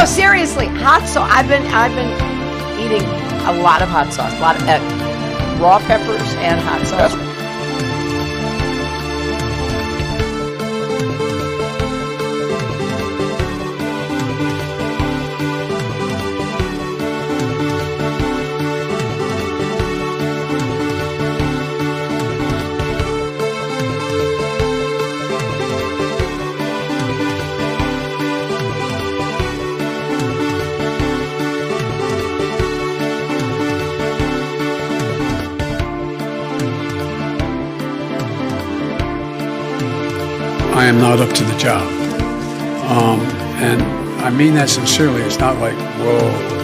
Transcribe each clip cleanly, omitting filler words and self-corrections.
seriously, hot sauce. I've been eating a lot of hot sauce, a lot of raw peppers and hot sauce. I am not up to the job. And I mean that sincerely. It's not like, whoa.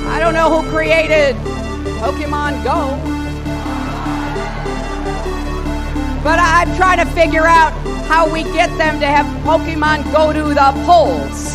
I don't know who created Pokemon Go, but I'm trying to figure out how we get them to have Pokemon go to the polls.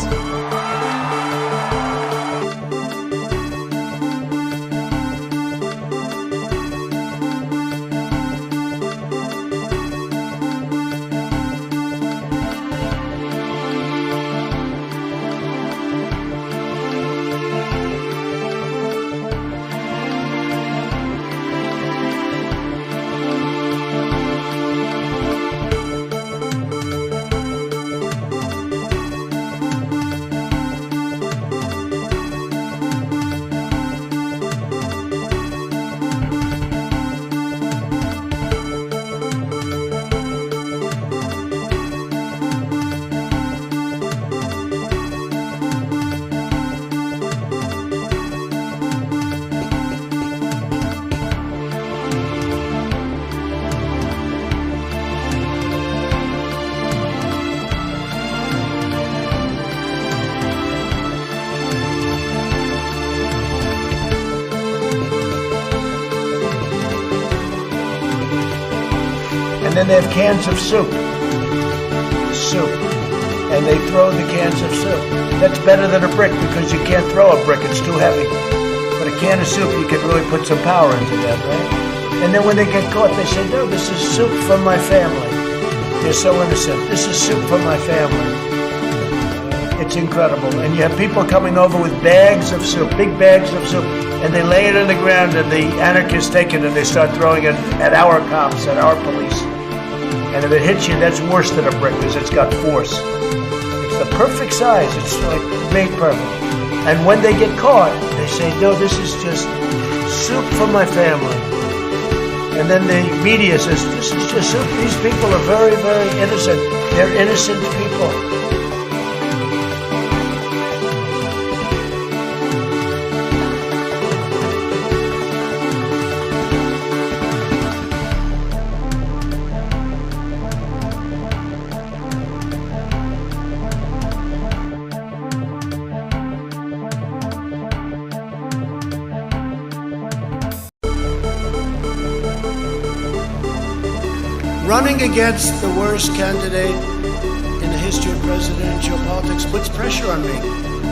And then they have cans of soup. And they throw the cans of soup. That's better than a brick because you can't throw a brick, it's too heavy. But a can of soup, you can really put some power into that, right? And then when they get caught, they say, no, this is soup from my family. They're so innocent. This is soup from my family. It's incredible. And you have people coming over with bags of soup, big bags of soup, and they lay it on the ground, and the anarchists take it and they start throwing it at our cops, at our police. And if it hits you, that's worse than a brick because it's got force. It's the perfect size. It's like made perfect. And when they get caught, they say, no, this is just soup from my family. And then the media says, this is just soup. These people are very, very innocent. They're innocent people. Running against the worst candidate in the history of presidential politics puts pressure on me.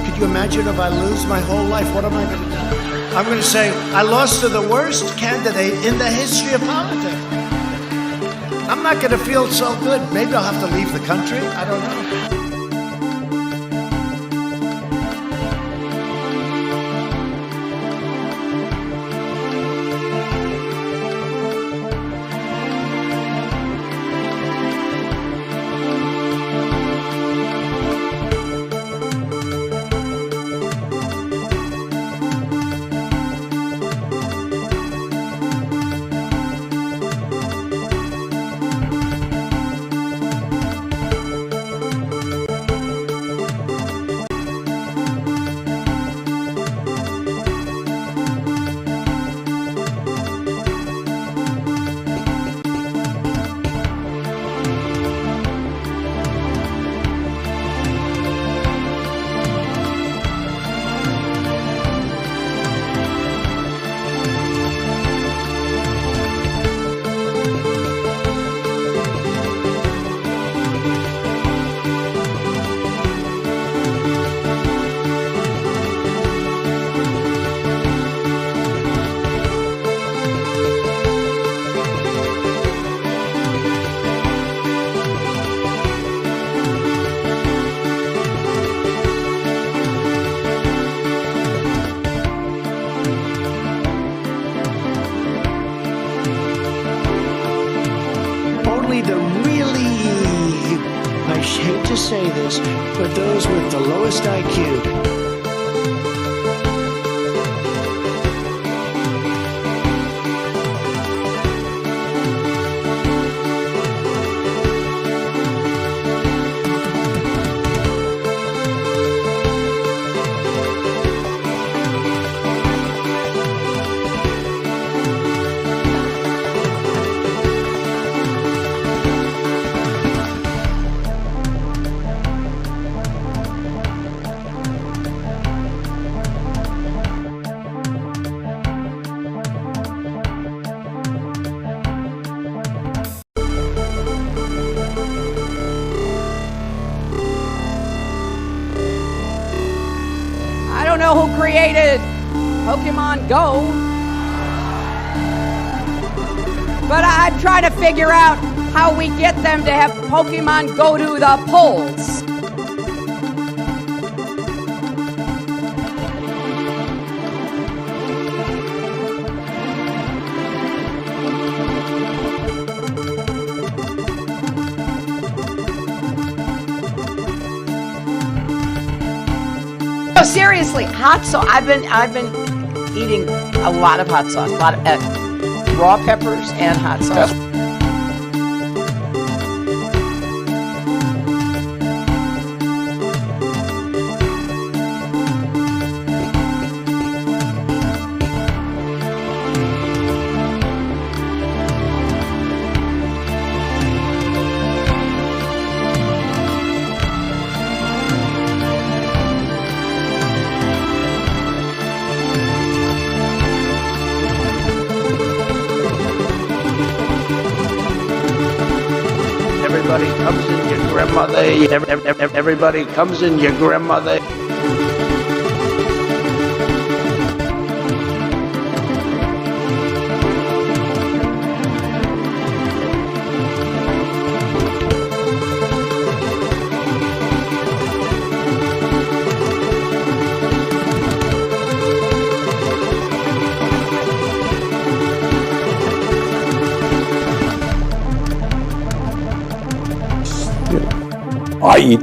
Could you imagine if I lose my whole life? What am I going to do? I'm going to say, I lost to the worst candidate in the history of politics. I'm not going to feel so good. Maybe I'll have to leave the country. I don't know. say this, but those with the lowest IQ. I don't know who created Pokemon Go, but I'm trying to figure out how we get them to have Pokemon go to the polls. No, seriously, hot sauce. I've been eating a lot of hot sauce, a lot of raw peppers and hot sauce. Everybody comes in your grandmother. Everybody comes in your grandmother. I eat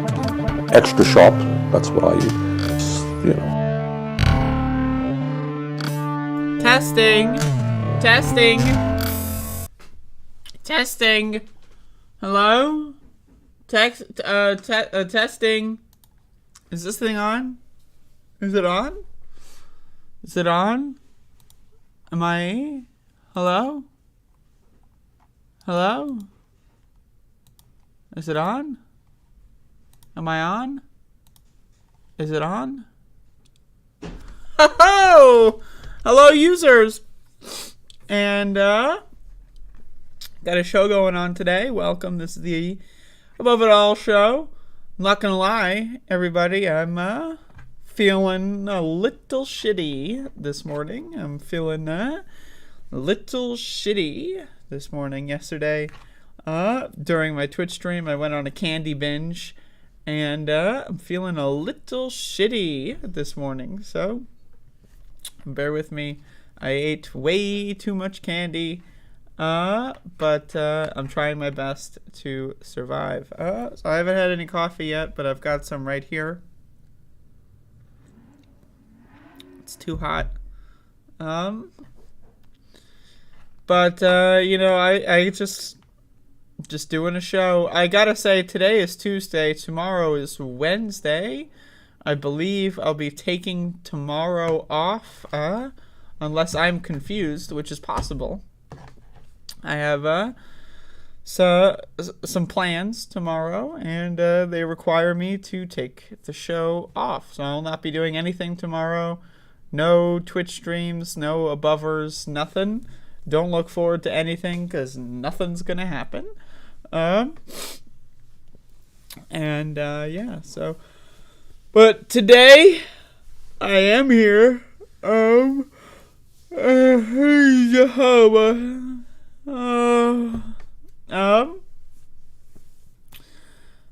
extra sharp. That's what I eat. You know. Testing. Testing. Testing. Hello? Testing. Is this thing on? Is it on? Is it on? Am I? Hello? Hello? Is it on? Am I on? Is it on? Ho-ho! Hello, users! And, got a show going on today. Welcome. This is the Above It All show. I'm not gonna lie, everybody. I'm, feeling a little shitty this morning. I'm feeling, a little shitty this morning. Yesterday, during my Twitch stream, I went on a candy binge. And I'm feeling a little shitty this morning, so bear with me. I ate way too much candy, but I'm trying my best to survive. So I haven't had any coffee yet, but I've got some right here. It's too hot. But you know, I just doing a show. I gotta say, today is Tuesday. Tomorrow is Wednesday. I believe I'll be taking tomorrow off, unless I'm confused, which is possible. I have some plans tomorrow, and they require me to take the show off. So I'll not be doing anything tomorrow. No Twitch streams, no abovers, nothing. Don't look forward to anything, because nothing's gonna happen. Yeah, so, but today I am here, I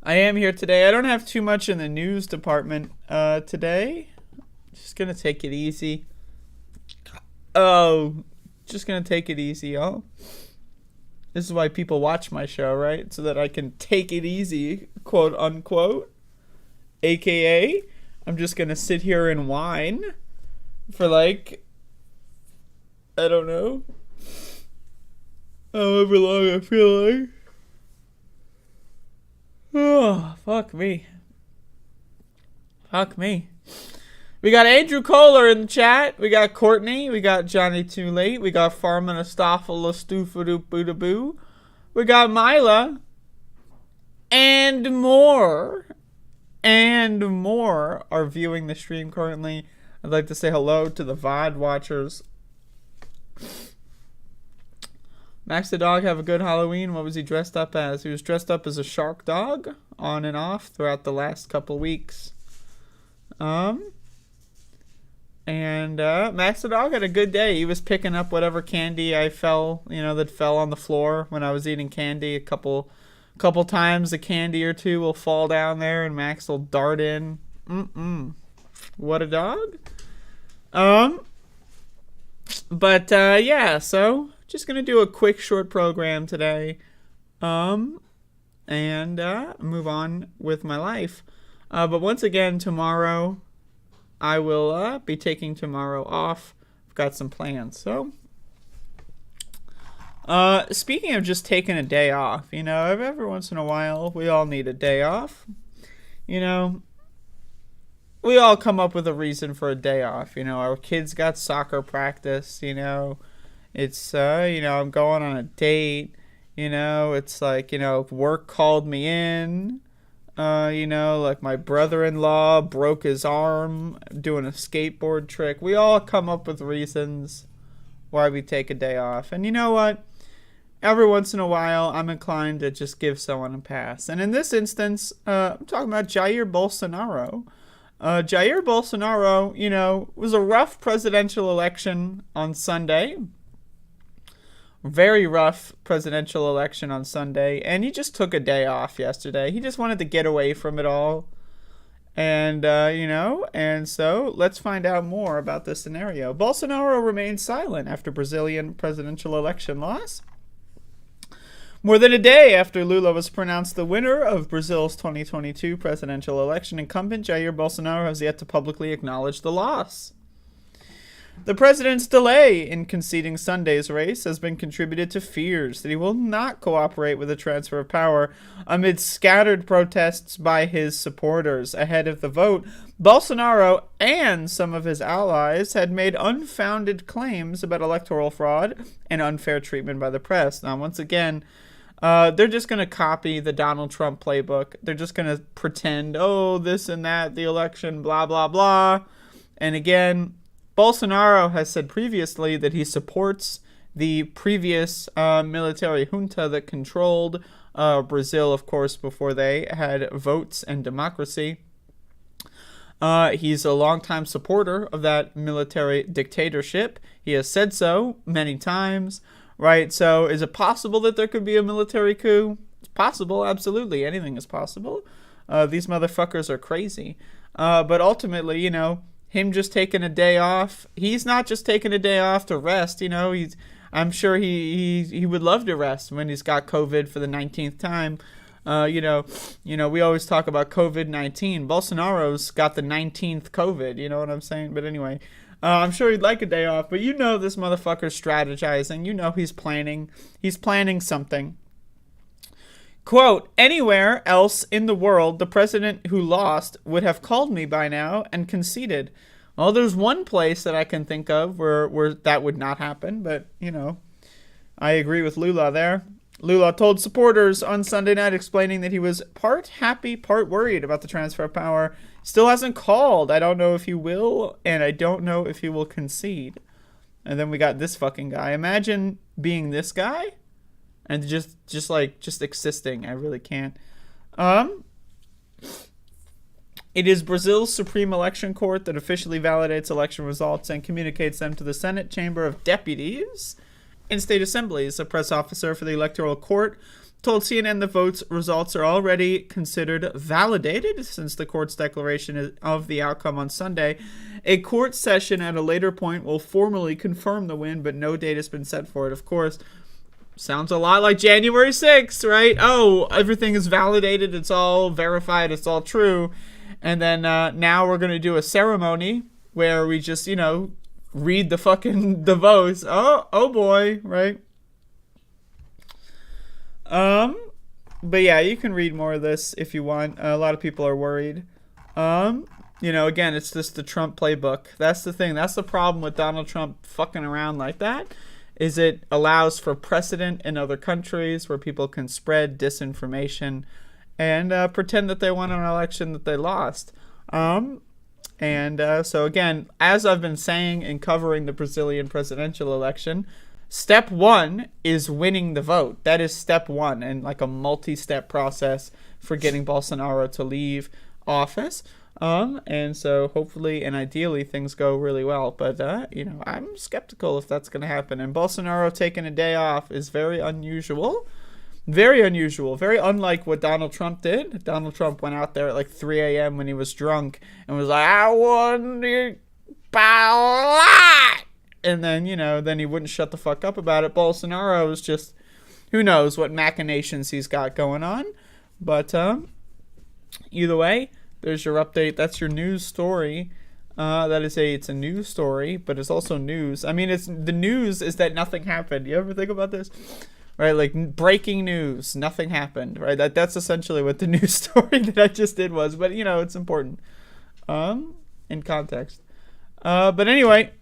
am here today. I don't have too much in the news department, today. Just gonna take it easy. Just gonna take it easy, y'all. This is why people watch my show, right? So that I can take it easy, quote unquote. AKA, I'm just going to sit here and whine for like, I don't know, however long I feel like. Oh, fuck me. Fuck me. We got Andrew Kohler in the chat. We got Courtney. We got Johnny Too Late. We got Farman Astafala Stoofadoop. We got Mila. And more. And more are viewing the stream currently. I'd like to say hello to the VOD watchers. Max the dog have a good Halloween. What was he dressed up as? He was dressed up as a shark dog on and off throughout the last couple weeks. And Max the dog had a good day. He was picking up whatever candy that fell on the floor when I was eating candy. A couple times a candy or two will fall down there and Max will dart in. What a dog. Yeah, so just gonna do a quick short program today, and move on with my life. But once again, tomorrow I will be taking tomorrow off. I've got some plans. So, speaking of just taking a day off, every once in a while we all need a day off. We all come up with a reason for a day off. Our kids got soccer practice. It's I'm going on a date. It's like work called me in. Like my brother-in-law broke his arm doing a skateboard trick. We all come up with reasons why we take a day off. And you know what? Every once in a while, I'm inclined to just give someone a pass. And in this instance, I'm talking about Jair Bolsonaro. Jair Bolsonaro, was a rough presidential election on Sunday. Very rough presidential election on Sunday, and he just took a day off yesterday. He just wanted to get away from it all. And, and so let's find out more about this scenario. Bolsonaro remains silent after Brazilian presidential election loss. More than a day after Lula was pronounced the winner of Brazil's 2022 presidential election, incumbent Jair Bolsonaro has yet to publicly acknowledge the loss. The president's delay in conceding Sunday's race has been contributed to fears that he will not cooperate with the transfer of power amid scattered protests by his supporters. Ahead of the vote, Bolsonaro and some of his allies had made unfounded claims about electoral fraud and unfair treatment by the press. Now, once again, they're just going to copy the Donald Trump playbook. They're just going to pretend, this and that, the election, blah, blah, blah. And again, Bolsonaro has said previously that he supports the previous military junta that controlled Brazil, of course, before they had votes and democracy. He's a longtime supporter of that military dictatorship. He has said so many times, right? So is it possible that there could be a military coup? It's possible, absolutely. Anything is possible. These motherfuckers are crazy. But ultimately, him just taking a day off. He's not just taking a day off to rest. I'm sure he would love to rest when he's got COVID for the 19th time. We always talk about COVID-19. Bolsonaro's got the 19th COVID. You know what I'm saying? But anyway, I'm sure he'd like a day off. But this motherfucker's strategizing. He's planning. He's planning something. Quote, anywhere else in the world, the president who lost would have called me by now and conceded. Well, there's one place that I can think of where that would not happen, but, I agree with Lula there. Lula told supporters on Sunday night explaining that he was part happy, part worried about the transfer of power. Still hasn't called. I don't know if he will, and I don't know if he will concede. And then we got this fucking guy. Imagine being this guy. And just existing. I really can't. It is Brazil's Supreme Election Court that officially validates election results and communicates them to the Senate Chamber of Deputies and state assemblies. A press officer for the Electoral Court told CNN the votes results are already considered validated since the court's declaration of the outcome on Sunday. A court session at a later point will formally confirm the win, but no date has been set for it, of course. sounds a lot like January 6th, right? Oh, everything is validated. It's all verified. It's all true. And then now we're going to do a ceremony where we just, read the votes. Oh boy, right? But yeah, you can read more of this if you want. A lot of people are worried. Again, it's just the Trump playbook. That's the thing. That's the problem with Donald Trump fucking around like that, is it allows for precedent in other countries where people can spread disinformation and pretend that they won an election that they lost. So again, as I've been saying in covering the Brazilian presidential election, step one is winning the vote. That is step one in like a multi-step process for getting Bolsonaro to leave office. And so hopefully and ideally things go really well. But, I'm skeptical if that's going to happen. And Bolsonaro taking a day off is very unusual. Very unusual. Very unlike what Donald Trump did. Donald Trump went out there at like 3 a.m. when he was drunk and was like, I won the ballot. And then, then he wouldn't shut the fuck up about it. Bolsonaro is just, who knows what machinations he's got going on. But either way, there's your update. That's your news story. It's a news story, but it's also news. I mean, the news is that nothing happened. You ever think about this? Right, like breaking news, nothing happened. Right, that's essentially what the news story that I just did was. But it's important, in context. But anyway,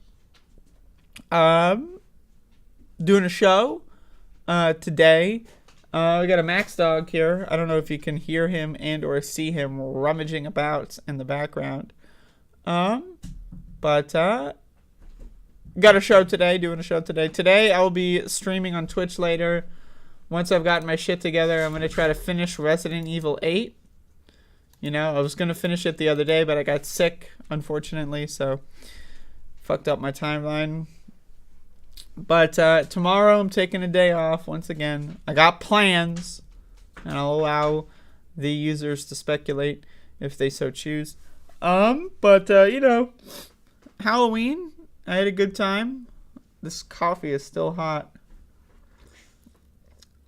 doing a show, today. We got a Max dog here. I don't know if you can hear him and or see him rummaging about in the background. But got a show today, doing a show today. Today I will be streaming on Twitch later. Once I've gotten my shit together, I'm going to try to finish Resident Evil 8. I was going to finish it the other day, but I got sick, unfortunately, so fucked up my timeline. But tomorrow I'm taking a day off once again. I got plans, and I'll allow the users to speculate if they so choose. But Halloween, I had a good time. This coffee is still hot.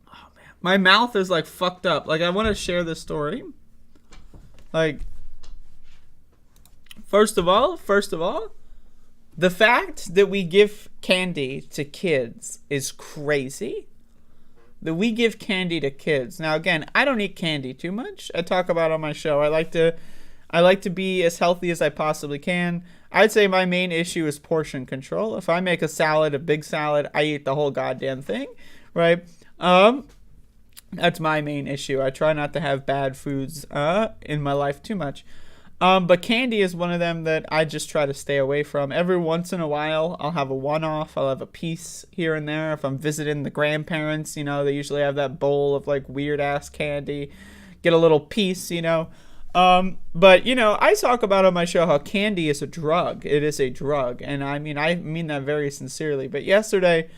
Oh man, my mouth is like fucked up. Like I want to share this story. Like, first of all, the fact that we give candy to kids is crazy. That we give candy to kids. Now, again, I don't eat candy too much. I talk about it on my show. I like to be as healthy as I possibly can. I'd say my main issue is portion control. If I make a salad, a big salad, I eat the whole goddamn thing, right? That's my main issue. I try not to have bad foods in my life too much. But candy is one of them that I just try to stay away from. Every once in a while, I'll have a one-off. I'll have a piece here and there. If I'm visiting the grandparents, they usually have that bowl of like weird-ass candy. Get a little piece, But, I talk about on my show how candy is a drug. It is a drug. And I mean that very sincerely. But yesterday,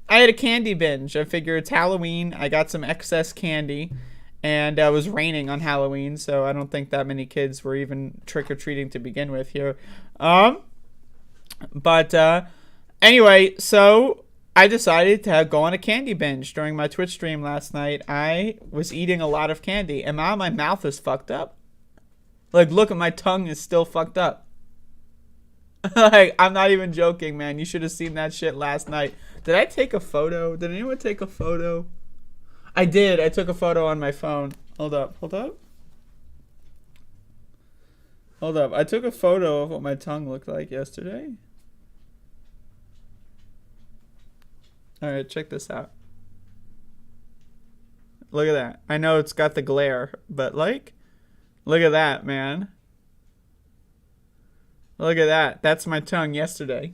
I had a candy binge. I figure it's Halloween. I got some excess candy. And it was raining on Halloween, so I don't think that many kids were even trick-or-treating to begin with here. Anyway, so I decided to go on a candy binge during my Twitch stream last night. I was eating a lot of candy, and now my mouth is fucked up. Like, look, my tongue is still fucked up. Like, I'm not even joking, man. You should have seen that shit last night. Did I take a photo? Did anyone take a photo? I did. I took a photo on my phone. Hold up. I took a photo of what my tongue looked like yesterday. Alright, check this out. Look at that. I know it's got the glare, but like, look at that, man. Look at that. That's my tongue yesterday.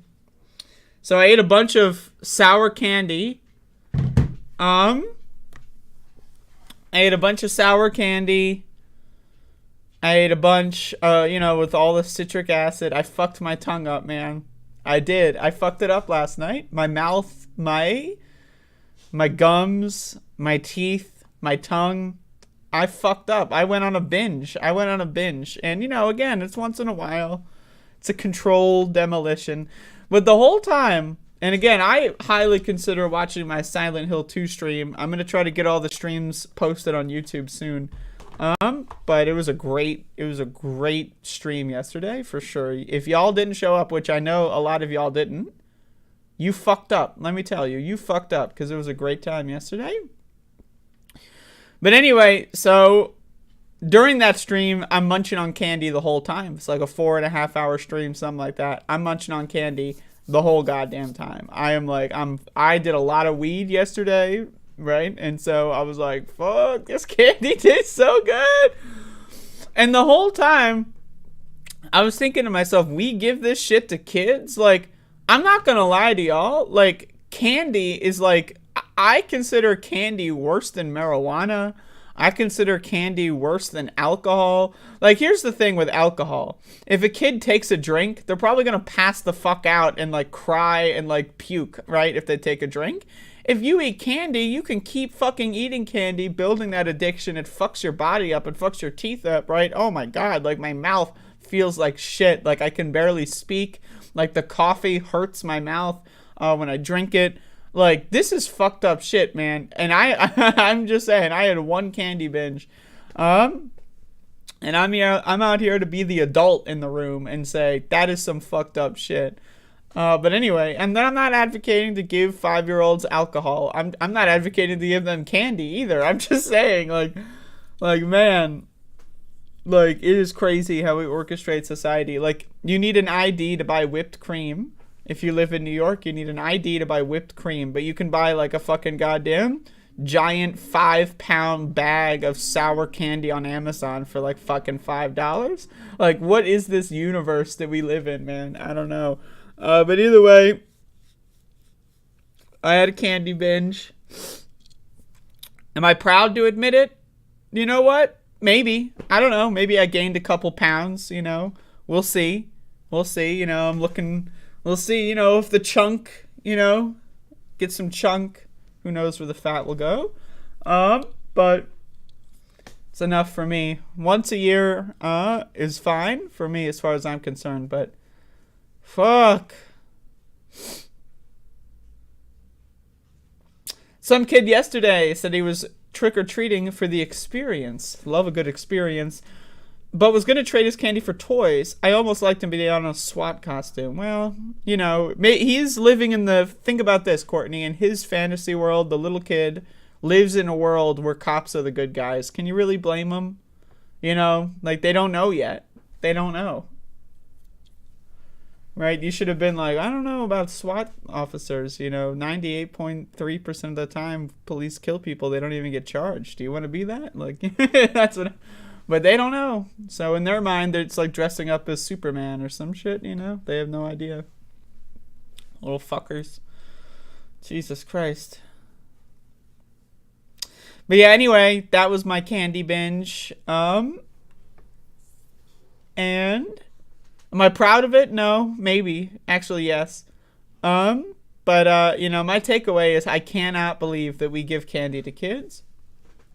So I ate a bunch of sour candy. I ate a bunch of sour candy. I ate a bunch, with all the citric acid. I fucked my tongue up, man. I did. I fucked it up last night. My mouth, my gums, my teeth, my tongue. I fucked up. I went on a binge. And, again, it's once in a while. It's a controlled demolition. But the whole time, And again, I highly consider watching my Silent Hill 2 stream. I'm gonna try to get all the streams posted on YouTube soon. But it was a great stream yesterday for sure. If y'all didn't show up, which I know a lot of y'all didn't, you fucked up. Let me tell you, you fucked up because it was a great time yesterday. But anyway, so during that stream, I'm munching on candy the whole time. It's like a 4.5 hour stream, something like that. I'm munching on candy the whole goddamn time. I did a lot of weed yesterday, right? And so I was like, fuck, this candy tastes so good. And the whole time, I was thinking to myself, we give this shit to kids? Like, I'm not gonna lie to y'all. Like, candy is like, I consider candy worse than marijuana. I consider candy worse than alcohol. Like, here's the thing with alcohol. If a kid takes a drink, they're probably going to pass the fuck out and, like, cry and, like, puke, right, if they take a drink. If you eat candy, you can keep fucking eating candy, building that addiction. It fucks your body up. It fucks your teeth up, right? Oh, my God. Like, my mouth feels like shit. Like, I can barely speak. Like, the coffee hurts my mouth when I drink it. Like, this is fucked up shit, man. And I'm just saying, I had one candy binge. And I'm out here to be the adult in the room and say, that is some fucked up shit. But anyway, and then I'm not advocating to give 5-year-olds alcohol. I'm not advocating to give them candy either. I'm just saying, like, man, like, it is crazy how we orchestrate society. Like, you need an ID to buy whipped cream. If you live in New York, you need an ID to buy whipped cream, but you can buy like a fucking goddamn giant 5-pound bag of sour candy on Amazon for like fucking $5. Like, what is this universe that we live in, man? I don't know. But either way, I had a candy binge. Am I proud to admit it? You know what? Maybe. I don't know. Maybe I gained a couple pounds, you know. We'll see. We'll see. You know, we'll see, you know, if the chunk, you know, get some chunk. Who knows where the fat will go. But it's enough for me. Once a year is fine for me as far as I'm concerned. But fuck. Some kid yesterday said he was trick-or-treating for the experience. Love a good experience. But was going to trade his candy for toys. I almost liked him to be on a SWAT costume. Well, you know, he's living in the... Think about this, Courtney. In his fantasy world, the little kid lives in a world where cops are the good guys. Can you really blame him? You know, like, they don't know yet. They don't know. Right? You should have been like, I don't know about SWAT officers. You know, 98.3% of the time, police kill people. They don't even get charged. Do you want to be that? Like, that's what... But they don't know. So in their mind, it's like dressing up as Superman or some shit, you know? They have no idea. Little fuckers. Jesus Christ. But yeah, anyway, that was my candy binge. And am I proud of it? No, maybe. Actually, yes. But you know, my takeaway is I cannot believe that we give candy to kids.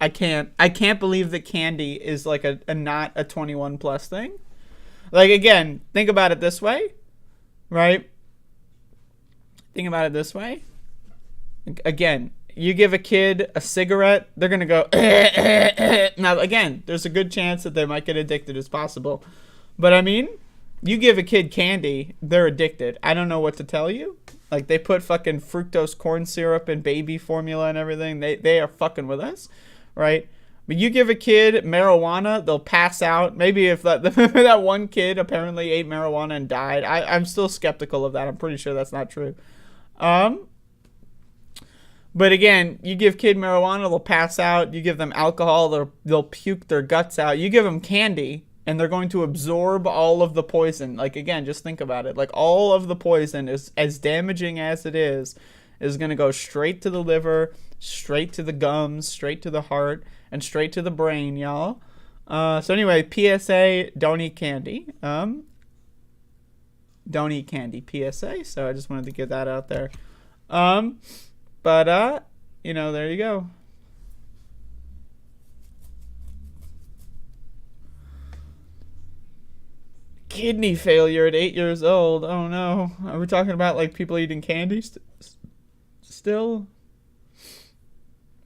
I can't believe that candy is like a not a 21 plus thing. Like, again, think about it this way, right? Think about it this way. Again, you give a kid a cigarette, they're going to go, Now, again, there's a good chance that they might get addicted as possible. But I mean, you give a kid candy, they're addicted. I don't know what to tell you. Like, they put fucking fructose corn syrup in baby formula and everything. They are fucking with us. Right? But you give a kid marijuana, they'll pass out. Maybe if that one kid apparently ate marijuana and died. I'm still skeptical of that. I'm pretty sure that's not true. But again, you give kid marijuana, they'll pass out. You give them alcohol, they'll puke their guts out. You give them candy, and they're going to absorb all of the poison. Like, again, just think about it. Like, all of the poison, is as damaging as it is going to go straight to the liver, straight to the gums, straight to the heart, and straight to the brain, y'all. So anyway, PSA, don't eat candy. Don't eat candy, PSA. So I just wanted to get that out there. But you know, there you go. kidney failure at 8 years old. Oh no. Are we talking about like people eating candy still?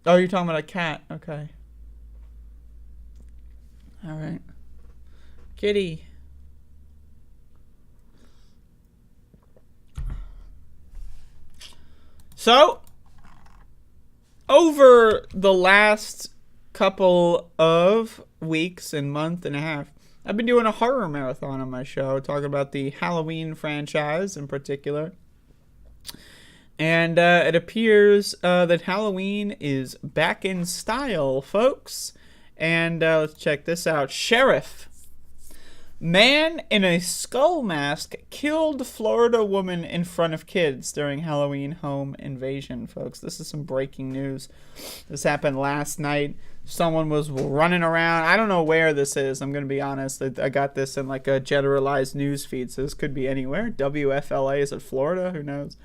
Oh, you're talking about a cat. Okay. All right. Kitty. So, over the last couple of weeks and month and a half, I've been doing a horror marathon on my show, talking about the Halloween franchise in particular. And it appears that Halloween is back in style, folks. And let's check this out. Sheriff. Man in a skull mask killed Florida woman in front of kids during Halloween home invasion, folks. This is some breaking news. This happened last night. Someone was running around. I don't know where this is. I'm going to be honest. I got this in like a generalized news feed, so this could be anywhere. WFLA, is it Florida? Who knows?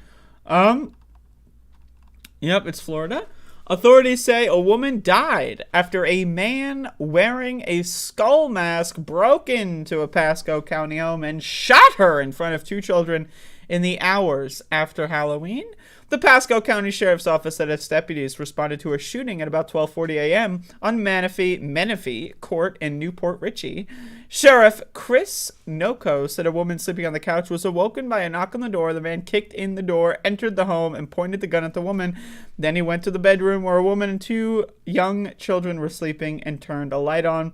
Yep, it's Florida. Authorities say a woman died after a man wearing a skull mask broke into a Pasco County home and shot her in front of 2 children in the hours after Halloween. The Pasco County Sheriff's Office said its deputies responded to a shooting at about 12:40 a.m. on Menifee Court in Newport Richey. Sheriff Chris Noko said a woman sleeping on the couch was awoken by a knock on the door. The man kicked in the door, entered the home, and pointed the gun at the woman. Then he went to the bedroom where a woman and 2 young children were sleeping and turned a light on.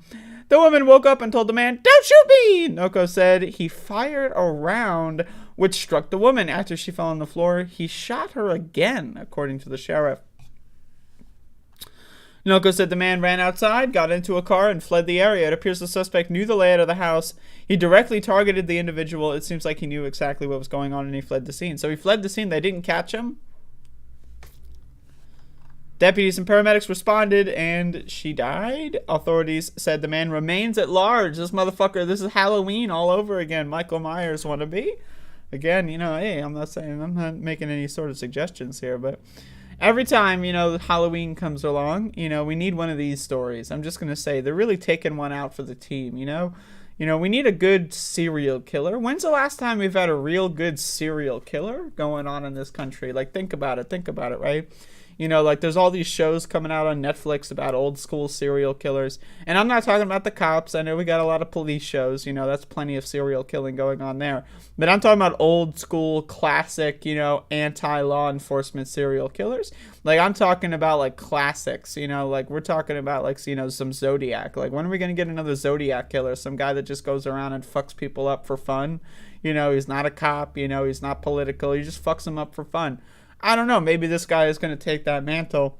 The woman woke up and told the man, "Don't shoot me!" Noko said he fired a round which struck the woman. After she fell on the floor, he shot her again, according to the sheriff. Noko said the man ran outside, got into a car, and fled the area. It appears the suspect knew the layout of the house. He directly targeted the individual. It seems like he knew exactly what was going on, and he fled the scene. So he fled the scene. They didn't catch him. Deputies and paramedics responded, and she died. Authorities said the man remains at large. This motherfucker, this is Halloween all over again. Michael Myers wannabe. Again, hey, I'm not making any sort of suggestions here, but every time, Halloween comes along, we need one of these stories. I'm just going to say they're really taking one out for the team, we need a good serial killer. When's the last time we've had a real good serial killer going on in this country? Like, think about it, right? There's all these shows coming out on Netflix about old school serial killers. And I'm not talking about the cops. I know we got a lot of police shows. That's plenty of serial killing going on there. But I'm talking about old school, classic, anti-law enforcement serial killers. Like, I'm talking about, like, classics. We're talking about, some Zodiac. Like, when are we going to get another Zodiac killer? Some guy that just goes around and fucks people up for fun. He's not a cop. He's not political. He just fucks them up for fun. I don't know. Maybe this guy is going to take that mantle.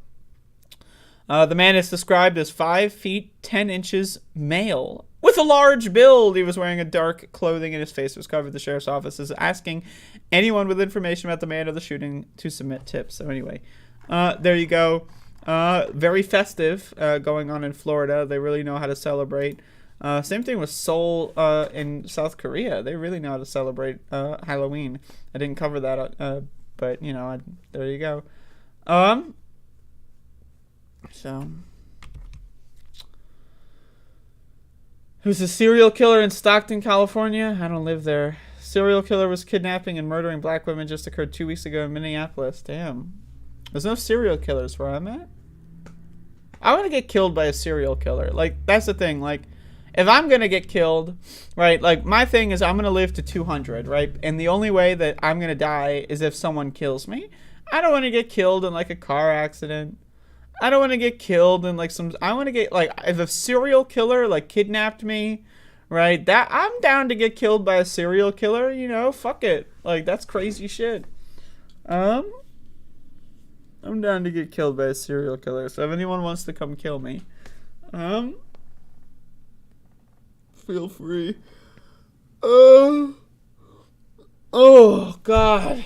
The man is described as 5 feet 10 inches male with a large build. He was wearing a dark clothing and his face was covered. The sheriff's office is asking anyone with information about the man or the shooting to submit tips. So anyway, there you go. Very festive going on in Florida. They really know how to celebrate. Same thing with Seoul in South Korea. They really know how to celebrate Halloween. I didn't cover that. But, there you go. So, who's a serial killer in Stockton, California? I don't live there. Serial killer was kidnapping and murdering black women just occurred 2 weeks ago in Minneapolis. Damn. There's no serial killers where I'm at. I want to get killed by a serial killer. Like, that's the thing. Like, if I'm going to get killed, right, like, my thing is I'm going to live to 200, right? And the only way that I'm going to die is if someone kills me. I don't want to get killed in, like, a car accident. I don't want to get killed in, like, I want to get, like, if a serial killer, like, kidnapped me, right, that, I'm down to get killed by a serial killer, fuck it. Like, that's crazy shit. I'm down to get killed by a serial killer. So if anyone wants to come kill me, feel free. Oh, God.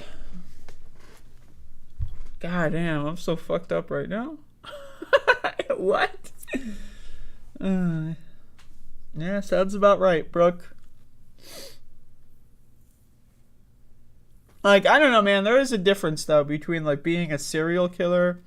God damn, I'm so fucked up right now. What? Yeah, sounds about right, Brooke. Like, I don't know, man. There is a difference, though, between, like, being a serial killer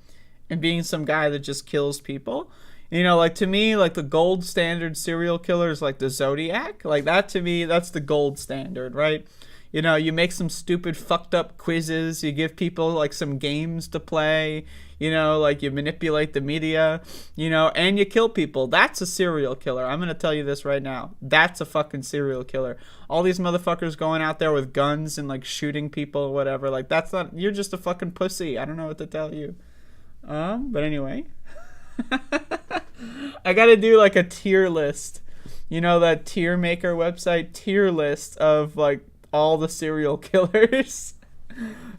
and being some guy that just kills people. You know, like to me, like the gold standard serial killer is like the Zodiac. Like that to me, that's the gold standard, right? You know, you make some stupid fucked up quizzes, you give people like some games to play, you know, like you manipulate the media, you know, and you kill people. That's a serial killer. I'm going to tell you this right now. That's a fucking serial killer. All these motherfuckers going out there with guns and like shooting people or whatever. Like that's not, you're just a fucking pussy. I don't know what to tell you. But anyway, I got to do like a tier list. You know, that tier maker website tier list of like all the serial killers.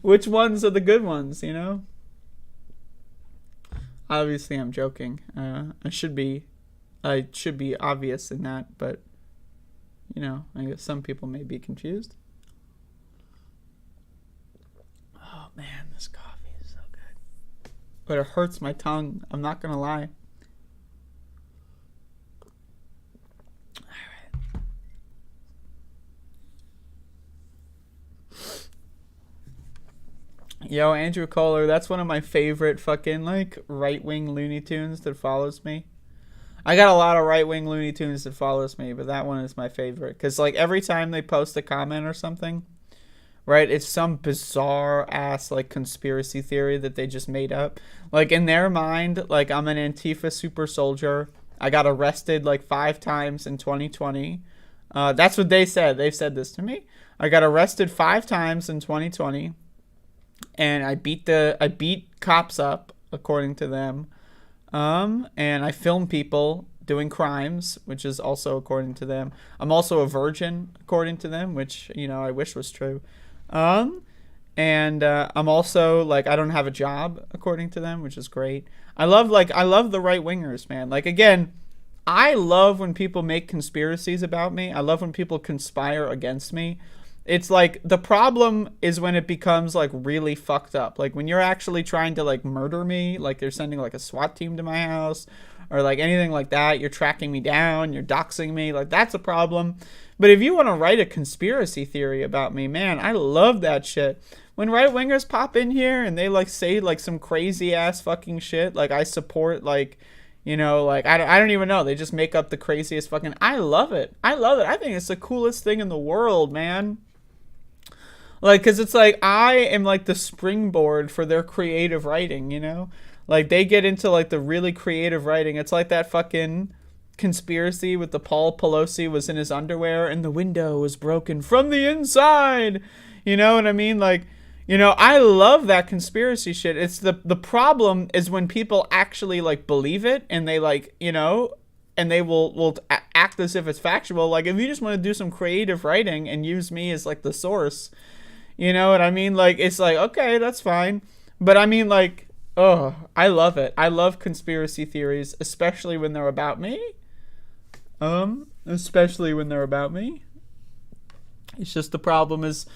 Which ones are the good ones, you know? Obviously I'm joking. I should be obvious in that, but you know, I guess some people may be confused. Oh man, this coffee is so good. But it hurts my tongue, I'm not gonna lie. Yo, Andrew Kohler, that's one of my favorite fucking, like, right-wing Looney Tunes that follows me. I got a lot of right-wing Looney Tunes that follows me, but that one is my favorite. Because, like, every time they post a comment or something, right, it's some bizarre-ass, like, conspiracy theory that they just made up. Like, in their mind, like, I'm an Antifa super soldier. I got arrested, like, 5 times in 2020. That's what they said. They've said this to me. I got arrested 5 times in 2020. And I beat cops up, according to them. And I film people doing crimes, which is also according to them. I'm also a virgin, according to them, which, you know, I wish was true. And I'm also, like, I don't have a job, according to them, which is great. I love the right-wingers, man. Like, again, I love when people make conspiracies about me. I love when people conspire against me. It's like the problem is when it becomes like really fucked up. Like when you're actually trying to like murder me, like they're sending like a SWAT team to my house or like anything like that. You're tracking me down, you're doxing me. Like that's a problem. But if you want to write a conspiracy theory about me, man, I love that shit. When right-wingers pop in here and they like say like some crazy ass fucking shit, like I support like, you know, like I don't even know. They just make up the craziest fucking. I love it. I love it. I think it's the coolest thing in the world, man. Like, because it's like, I am like the springboard for their creative writing, you know? Like, they get into like the really creative writing. It's like that fucking conspiracy with the Paul Pelosi was in his underwear and the window was broken from the inside. You know what I mean? Like, you know, I love that conspiracy shit. It's the problem is when people actually like believe it and they like, you know, and they will act as if it's factual. Like, if you just want to do some creative writing and use me as like the source, you know what I mean? Like, it's like, okay, that's fine. But I mean, like, oh, I love it. I love conspiracy theories, especially when they're about me. Especially when they're about me. It's just the problem is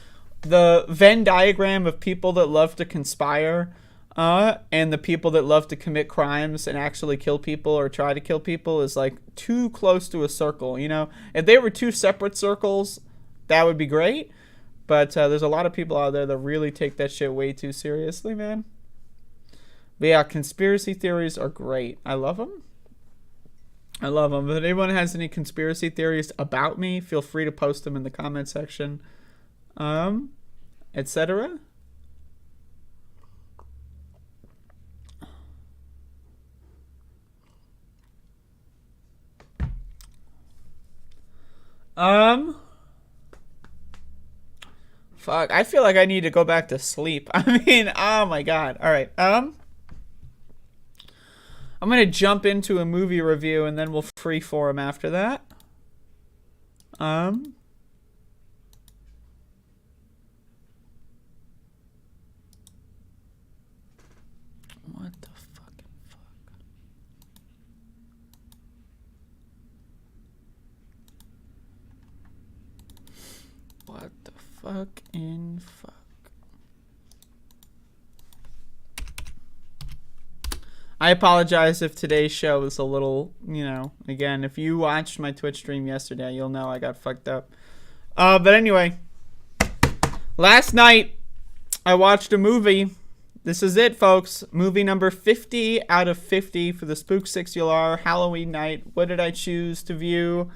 the Venn diagram of people that love to conspire and the people that love to commit crimes and actually kill people or try to kill people is like too close to a circle, you know? If they were 2 separate circles, that would be great. But there's a lot of people out there that really take that shit way too seriously, man. But yeah, conspiracy theories are great. I love them. I love them. If anyone has any conspiracy theories about me, feel free to post them in the comment section, etc. Fuck, I feel like I need to go back to sleep. I mean, oh my god. All right. I'm going to jump into a movie review and then we'll freeform after that. What the fucking fuck? What the fucking fuck? I apologize if today's show is a little, you know, again, if you watched my Twitch stream yesterday, you'll know I got fucked up. But anyway, last night I watched a movie this is it, folks. Movie number 50 out of 50 for the Spook 6 Halloween night. What did I choose to view?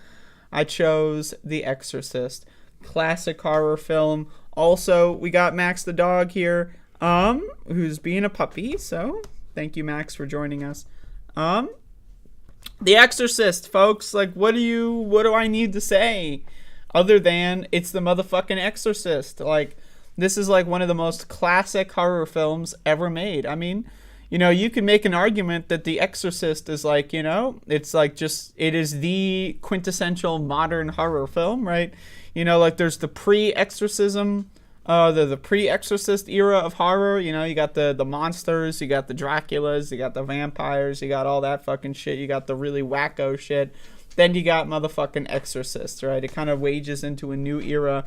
I chose The Exorcist. Classic horror film. Also, we got Max the dog here, who's being a puppy, so thank you, Max, for joining us. The Exorcist, folks. Like, what do I need to say other than it's the motherfucking Exorcist? Like, this is like one of the most classic horror films ever made. I mean, you know, you can make an argument that The Exorcist is like, you know, it's like just, it is the quintessential modern horror film, right? You know, like there's the pre-exorcism, the pre-exorcist era of horror. You know, you got the monsters, you got the Draculas, you got the vampires, you got all that fucking shit. You got the really wacko shit. Then you got motherfucking Exorcist, right? It kind of wages into a new era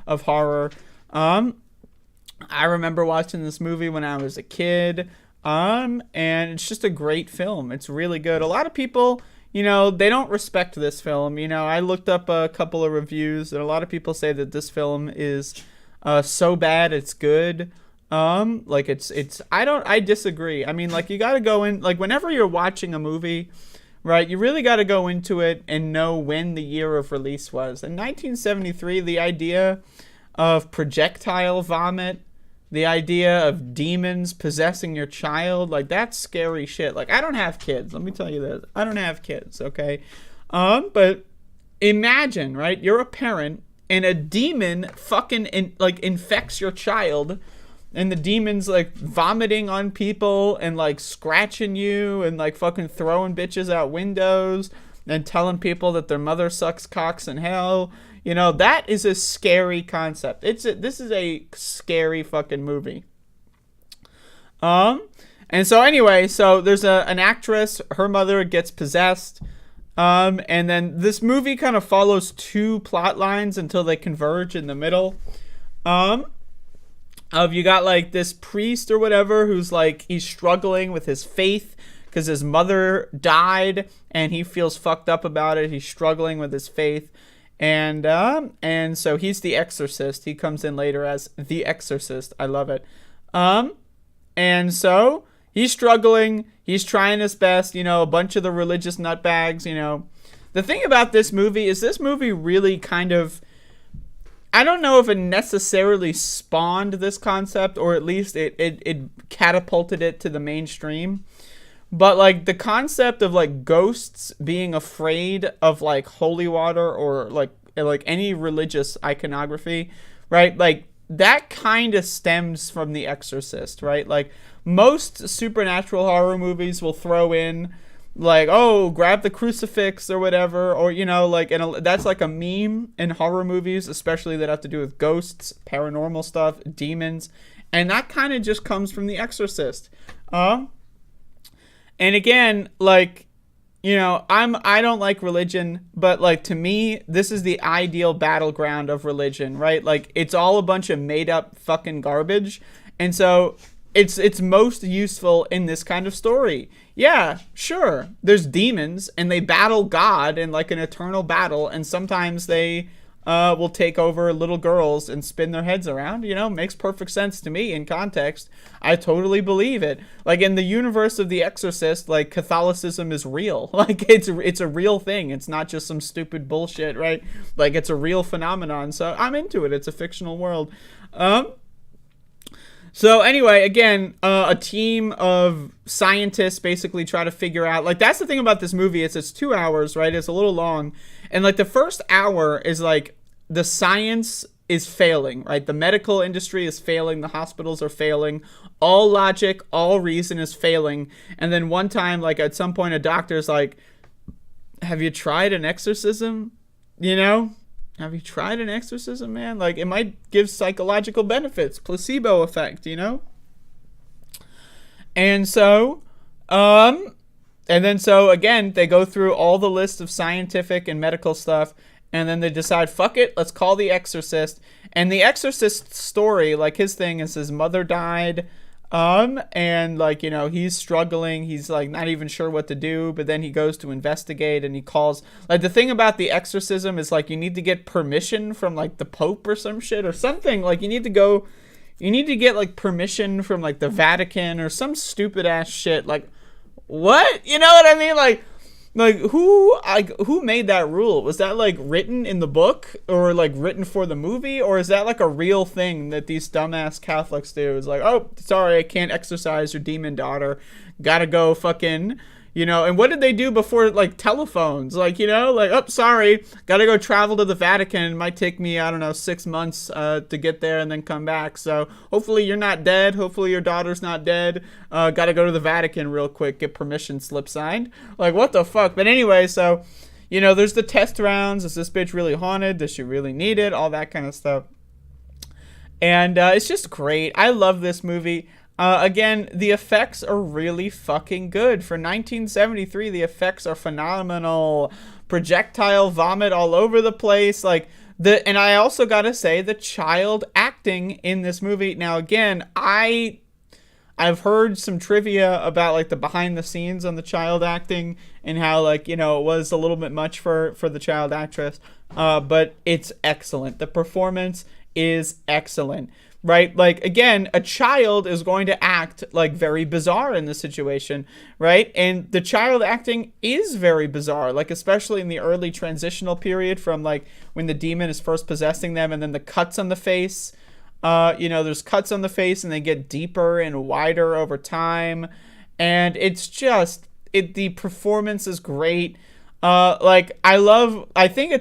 of horror. I remember watching this movie when I was a kid, and it's just a great film. It's really good. A lot of people, you know, they don't respect this film. You know, I looked up a couple of reviews, and a lot of people say that this film is so bad it's good. Like I disagree. I mean, like, you got to go in, like, whenever you're watching a movie, right, you really got to go into it and know when the year of release was. In 1973, the idea of projectile vomit, the idea of demons possessing your child, like, that's scary shit. Like, I don't have kids. Let me tell you this. I don't have kids, okay? But imagine, right, you're a parent, and a demon fucking, infects your child, and the demon's, like, vomiting on people and, like, scratching you and, like, fucking throwing bitches out windows and telling people that their mother sucks cocks in hell. You know, that is a scary concept. This is a scary fucking movie. And so anyway, so there's an actress, her mother gets possessed. And then this movie kind of follows two plot lines until they converge in the middle. You got like this priest or whatever who's like, he's struggling with his faith because his mother died and he feels fucked up about it. He's struggling with his faith. And so he's the exorcist. He comes in later as the exorcist. I love it. And so he's struggling. He's trying his best, you know, a bunch of the religious nutbags, you know. The thing about this movie is this movie really kind of, I don't know if it necessarily spawned this concept, or at least it catapulted it to the mainstream. But, like, the concept of, like, ghosts being afraid of, like, holy water or, like any religious iconography, right? Like, that kind of stems from The Exorcist, right? Like, most supernatural horror movies will throw in, like, oh, grab the crucifix or whatever, or, you know, like, and that's like a meme in horror movies, especially that have to do with ghosts, paranormal stuff, demons, and that kind of just comes from The Exorcist. And again, like, you know, I don't like religion, but, like, to me, this is the ideal battleground of religion, right? Like, it's all a bunch of made up fucking garbage, and so it's most useful in this kind of story. Yeah, sure, there's demons, and they battle God in, like, an eternal battle, and sometimes they will take over little girls and spin their heads around. You know, makes perfect sense to me in context. I totally believe it. Like, in the universe of The Exorcist, like, Catholicism is real. Like, it's a real thing. It's not just some stupid bullshit, right? Like, it's a real phenomenon. So I'm into it. It's a fictional world. So anyway, again, a team of scientists basically try to figure out, like, that's the thing about this movie. It's 2 hours, right? It's a little long. And, like, the first hour is, like, the science is failing, right? The medical industry is failing. The hospitals are failing. All logic, all reason is failing. And then one time, like, at some point, a doctor's like, have you tried an exorcism? You know? Have you tried an exorcism, man? Like, it might give psychological benefits, placebo effect, you know? And so, again, they go through all the list of scientific and medical stuff, and then they decide, fuck it, let's call The Exorcist. And The Exorcist story, like, his thing is his mother died, and, like, you know, he's struggling, he's, like, not even sure what to do, but then he goes to investigate, and he calls, like, the thing about the exorcism is, like, you need to get permission from, like, the Pope or some shit, or something, like, you need to go You need to get like permission from like the Vatican or some stupid ass shit. Like, what? You know what I mean? Like who made that rule? Was that like written in the book or like written for the movie, or is that like a real thing that these dumbass Catholics do? It's like, oh, sorry, I can't exorcise your demon daughter. Gotta go fucking, you know. And what did they do before like telephones? Like, you know, like, oh, sorry, gotta go travel to the Vatican. It might take me, I don't know, 6 months to get there and then come back. So hopefully you're not dead. Hopefully your daughter's not dead. Gotta go to the Vatican real quick, get permission slip signed. Like, what the fuck? But anyway, so, you know, there's the test rounds. Is this bitch really haunted? Does she really need it? All that kind of stuff. And it's just great. I love this movie. Again, the effects are really fucking good. For 1973, the effects are phenomenal. Projectile vomit all over the place. And I also gotta say, the child acting in this movie. Now, again, I've heard some trivia about like the behind the scenes on the child acting and how, like, you know, it was a little bit much for the child actress. But it's excellent. The performance is excellent. Right? Like, again, a child is going to act like very bizarre in this situation, right? And the child acting is very bizarre, like especially in the early transitional period from like when the demon is first possessing them, and then the cuts on the face. You know, there's cuts on the face and they get deeper and wider over time. And it's just, the performance is great. I think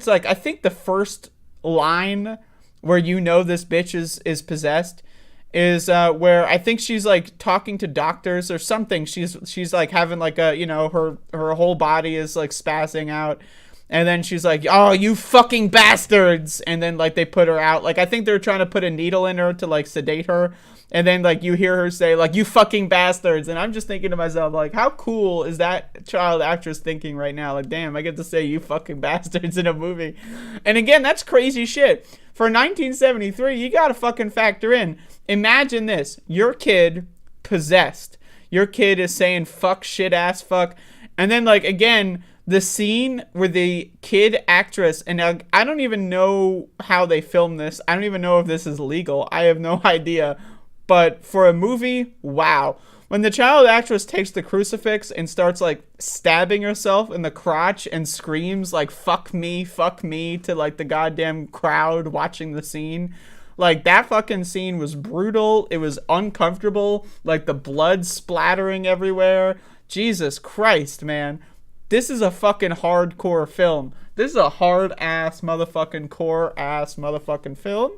the first line where you know this bitch is possessed is where I think she's like talking to doctors or something. She's like having like a, you know, her whole body is like spazzing out, and then she's like, oh, you fucking bastards, and then like they put her out. Like, I think they're trying to put a needle in her to like sedate her, and then like you hear her say like, you fucking bastards. And I'm just thinking to myself, like, how cool is that child actress thinking right now? Like, damn, I get to say you fucking bastards in a movie. And again, that's crazy shit. For 1973, you gotta fucking factor in. Imagine this. Your kid possessed. Your kid is saying fuck, shit, ass, fuck. And then, like, again, the scene where the kid actress, and I don't even know how they filmed this. I don't even know if this is legal. I have no idea. But for a movie, wow. When the child actress takes the crucifix and starts like stabbing herself in the crotch and screams like fuck me to like the goddamn crowd watching the scene. Like, that fucking scene was brutal. It was uncomfortable. Like, the blood splattering everywhere. Jesus Christ, man. This is a fucking hardcore film. This is a hard ass motherfucking core ass motherfucking film.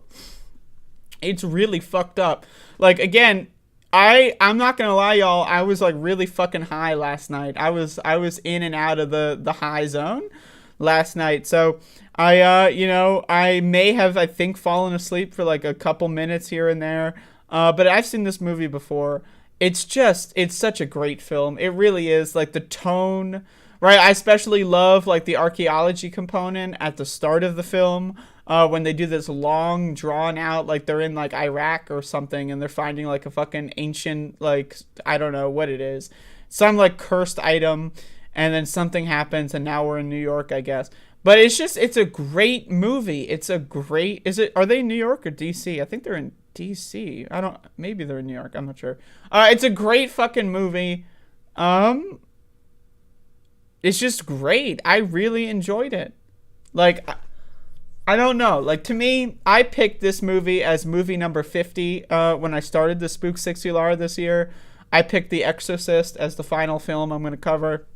It's really fucked up. Like, again, I'm not gonna lie, y'all. I was like really fucking high last night. I was in and out of the high zone last night. So I may have, I think, fallen asleep for like a couple minutes here and there. But I've seen this movie before. It's such a great film. It really is. Like, the tone, right? I especially love like the archaeology component at the start of the film. When they do this long, drawn out, like they're in like Iraq or something, and they're finding like a fucking ancient, like, I don't know what it is, some like cursed item, and then something happens, and now we're in New York, I guess. But it's a great movie. Are they in New York or DC? I think they're in DC. Maybe they're in New York. I'm not sure. It's a great fucking movie. It's just great. I really enjoyed it. Like, I don't know. Like, to me, I picked this movie as movie number 50 when I started the Spook 60 Lar this year. I picked The Exorcist as the final film I'm going to cover.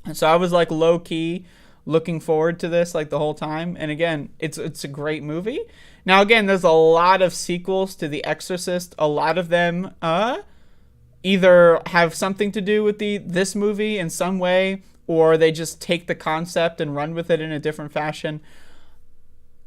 And so I was, like, low-key looking forward to this, like, the whole time. And, again, it's a great movie. Now, again, there's a lot of sequels to The Exorcist. A lot of them either have something to do with this movie in some way, or they just take the concept and run with it in a different fashion.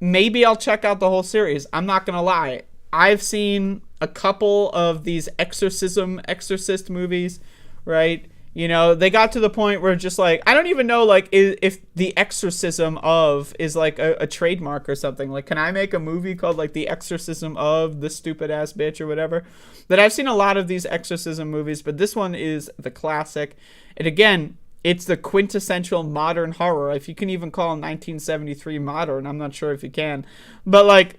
Maybe I'll check out the whole series. I'm not going to lie. I've seen a couple of these exorcist movies, right? You know, they got to the point where just like, I don't even know, like, if the exorcism of is like a trademark or something. Like, can I make a movie called like The Exorcism of the Stupid Ass Bitch or whatever? But I've seen a lot of these exorcism movies, but this one is the classic. And again, it's the quintessential modern horror. If you can even call 1973 modern, I'm not sure if you can. But, like,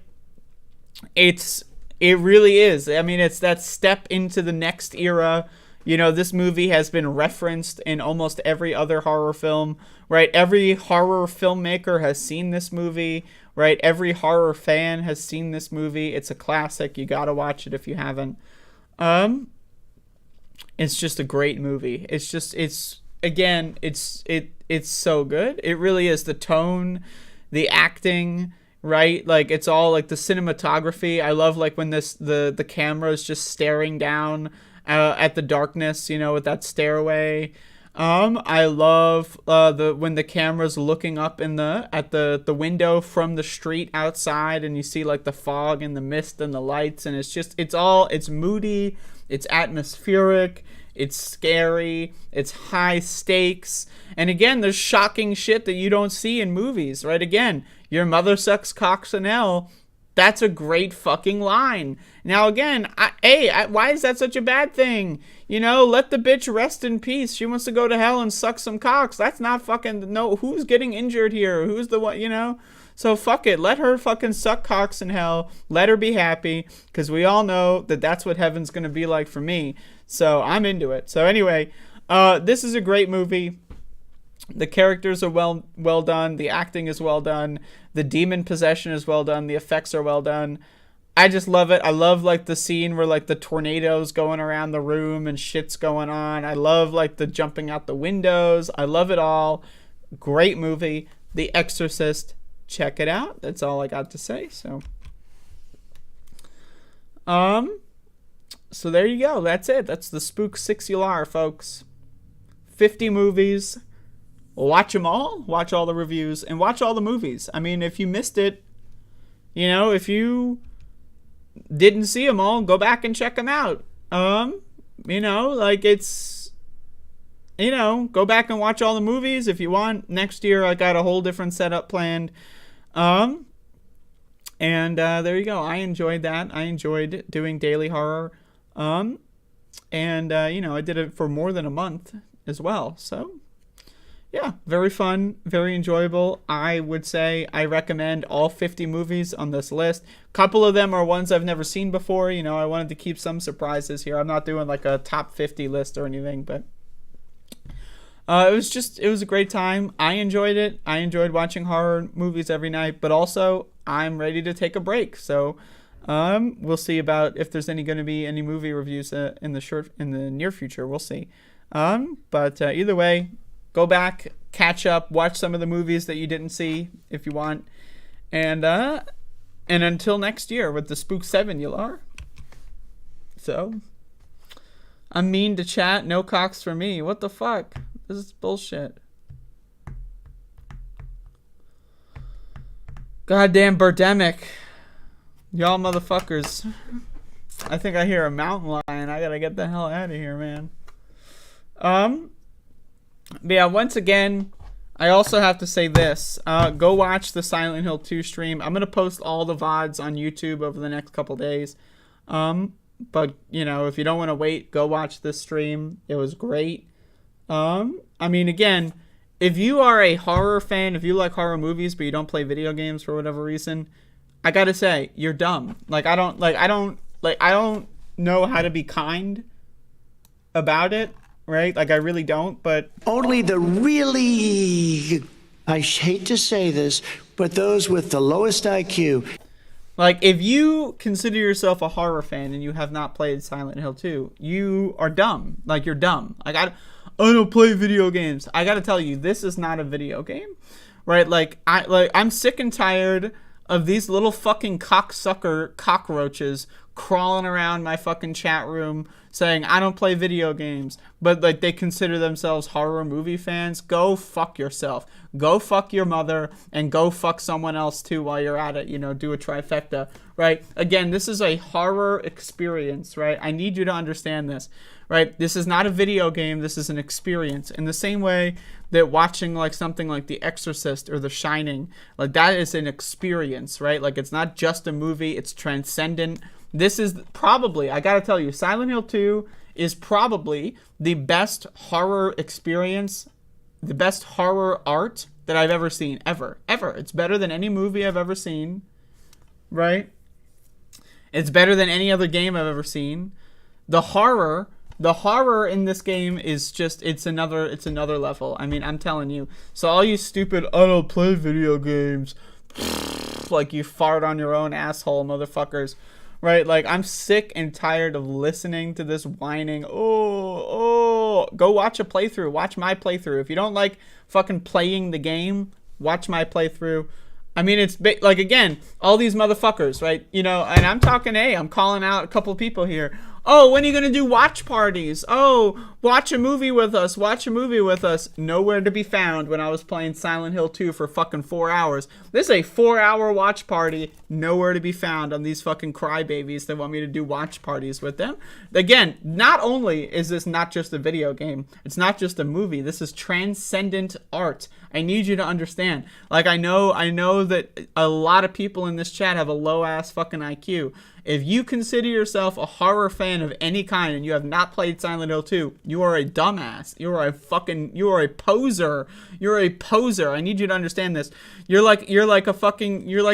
it's It really is. I mean, it's that step into the next era. You know, this movie has been referenced in almost every other horror film, right? Every horror filmmaker has seen this movie, right? Every horror fan has seen this movie. It's a classic. You gotta watch it if you haven't. It's just a great movie. It's so good. It really is. The tone, the acting, right? Like, it's all like the cinematography. I love like when the camera is just staring down at the darkness, you know, with that stairway. I love when the camera's looking up at the window from the street outside, and you see like the fog and the mist and the lights, and it's moody, it's atmospheric, it's scary, it's high stakes, and again, there's shocking shit that you don't see in movies, right? Again, your mother sucks cocks in hell. That's a great fucking line. Now again, why is that such a bad thing? You know, let the bitch rest in peace. She wants to go to hell and suck some cocks. That's not fucking, no, who's getting injured here? Who's the one, you know? So fuck it. Let her fucking suck cocks in hell. Let her be happy, because we all know that that's what heaven's going to be like for me. So I'm into it. So anyway, this is a great movie. The characters are well done. The acting is well done. The demon possession is well done. The effects are well done. I just love it. I love like the scene where like the tornadoes going around the room and shit's going on. I love like the jumping out the windows. I love it all. Great movie. The Exorcist. Check it out. That's all I got to say. So there you go. That's it. That's the Spook 6 Ular, folks. 50 movies. Watch them all. Watch all the reviews and watch all the movies. I mean, if you missed it, you know, if you didn't see them all, go back and check them out. You know, like it's, you know, go back and watch all the movies if you want. Next year, I got a whole different setup planned. And there you go. I enjoyed that. I enjoyed doing daily horror. You know, I did it for more than a month as well. So yeah, very fun, very enjoyable. I would say I recommend all 50 movies on this list. A couple of them are ones I've never seen before. You know, I wanted to keep some surprises here. I'm not doing like a top 50 list or anything, but it was a great time. I enjoyed it. I enjoyed watching horror movies every night, but also I'm ready to take a break. So we'll see about if there's going to be any movie reviews in the near future. We'll see. But either way, go back, catch up, watch some of the movies that you didn't see if you want. And until next year with the Spook 7, Ular. So, I'm mean to chat, no cocks for me. What the fuck? This is bullshit. Goddamn Birdemic. Y'all motherfuckers. I think I hear a mountain lion. I gotta get the hell out of here, man. But yeah, once again, I also have to say this. Go watch the Silent Hill 2 stream. I'm going to post all the VODs on YouTube over the next couple days. But, you know, if you don't want to wait, go watch this stream. It was great. I mean, again, if you are a horror fan, if you like horror movies, but you don't play video games for whatever reason, I got to say, you're dumb. Like, I don't know how to be kind about it. Right? Like, I really don't, but Only the really, I hate to say this, but those with the lowest IQ. like, if you consider yourself a horror fan and you have not played Silent Hill 2, you are dumb. Like, you're dumb. Like, I don't play video games. I gotta tell you, this is not a video game, right? I'm sick and tired of these little fucking cocksucker cockroaches crawling around my fucking chat room saying I don't play video games, but like they consider themselves horror movie fans. Go fuck yourself. Go fuck your mother and go fuck someone else too while you're at it. You know, do a trifecta, right? Again, this is a horror experience, right? I need you to understand this, right? This is not a video game. This is an experience. In the same way that watching like something like The Exorcist or The Shining, like that is an experience, right? Like it's not just a movie. It's transcendent. This is probably, I gotta tell you, Silent Hill 2 is probably the best horror experience, the best horror art that I've ever seen, ever. It's better than any movie I've ever seen, right? It's better than any other game I've ever seen. The horror in this game is just, it's another level. I mean, I'm telling you. So all you stupid, I don't play video games, like you fart on your own asshole motherfuckers, right? Like, I'm sick and tired of listening to this whining. Go watch a playthrough. Watch my playthrough. If you don't like fucking playing the game, watch my playthrough. I mean, it's like, again, all these motherfuckers, right? You know, and I'm talking, hey, I'm calling out a couple people here. Oh, when are you going to do watch parties? Oh, watch a movie with us. Watch a movie with us. Nowhere to be found when I was playing Silent Hill 2 for fucking 4 hours. This is a 4-hour watch party. Nowhere to be found on these fucking crybabies that want me to do watch parties with them. Again, not only is this not just a video game, it's not just a movie. This is transcendent art. I need you to understand. Like, I know that a lot of people in this chat have a low-ass fucking IQ. If you consider yourself a horror fan of any kind and you have not played Silent Hill 2, you are a dumbass. You are a poser. You're a poser. I need you to understand this. You're like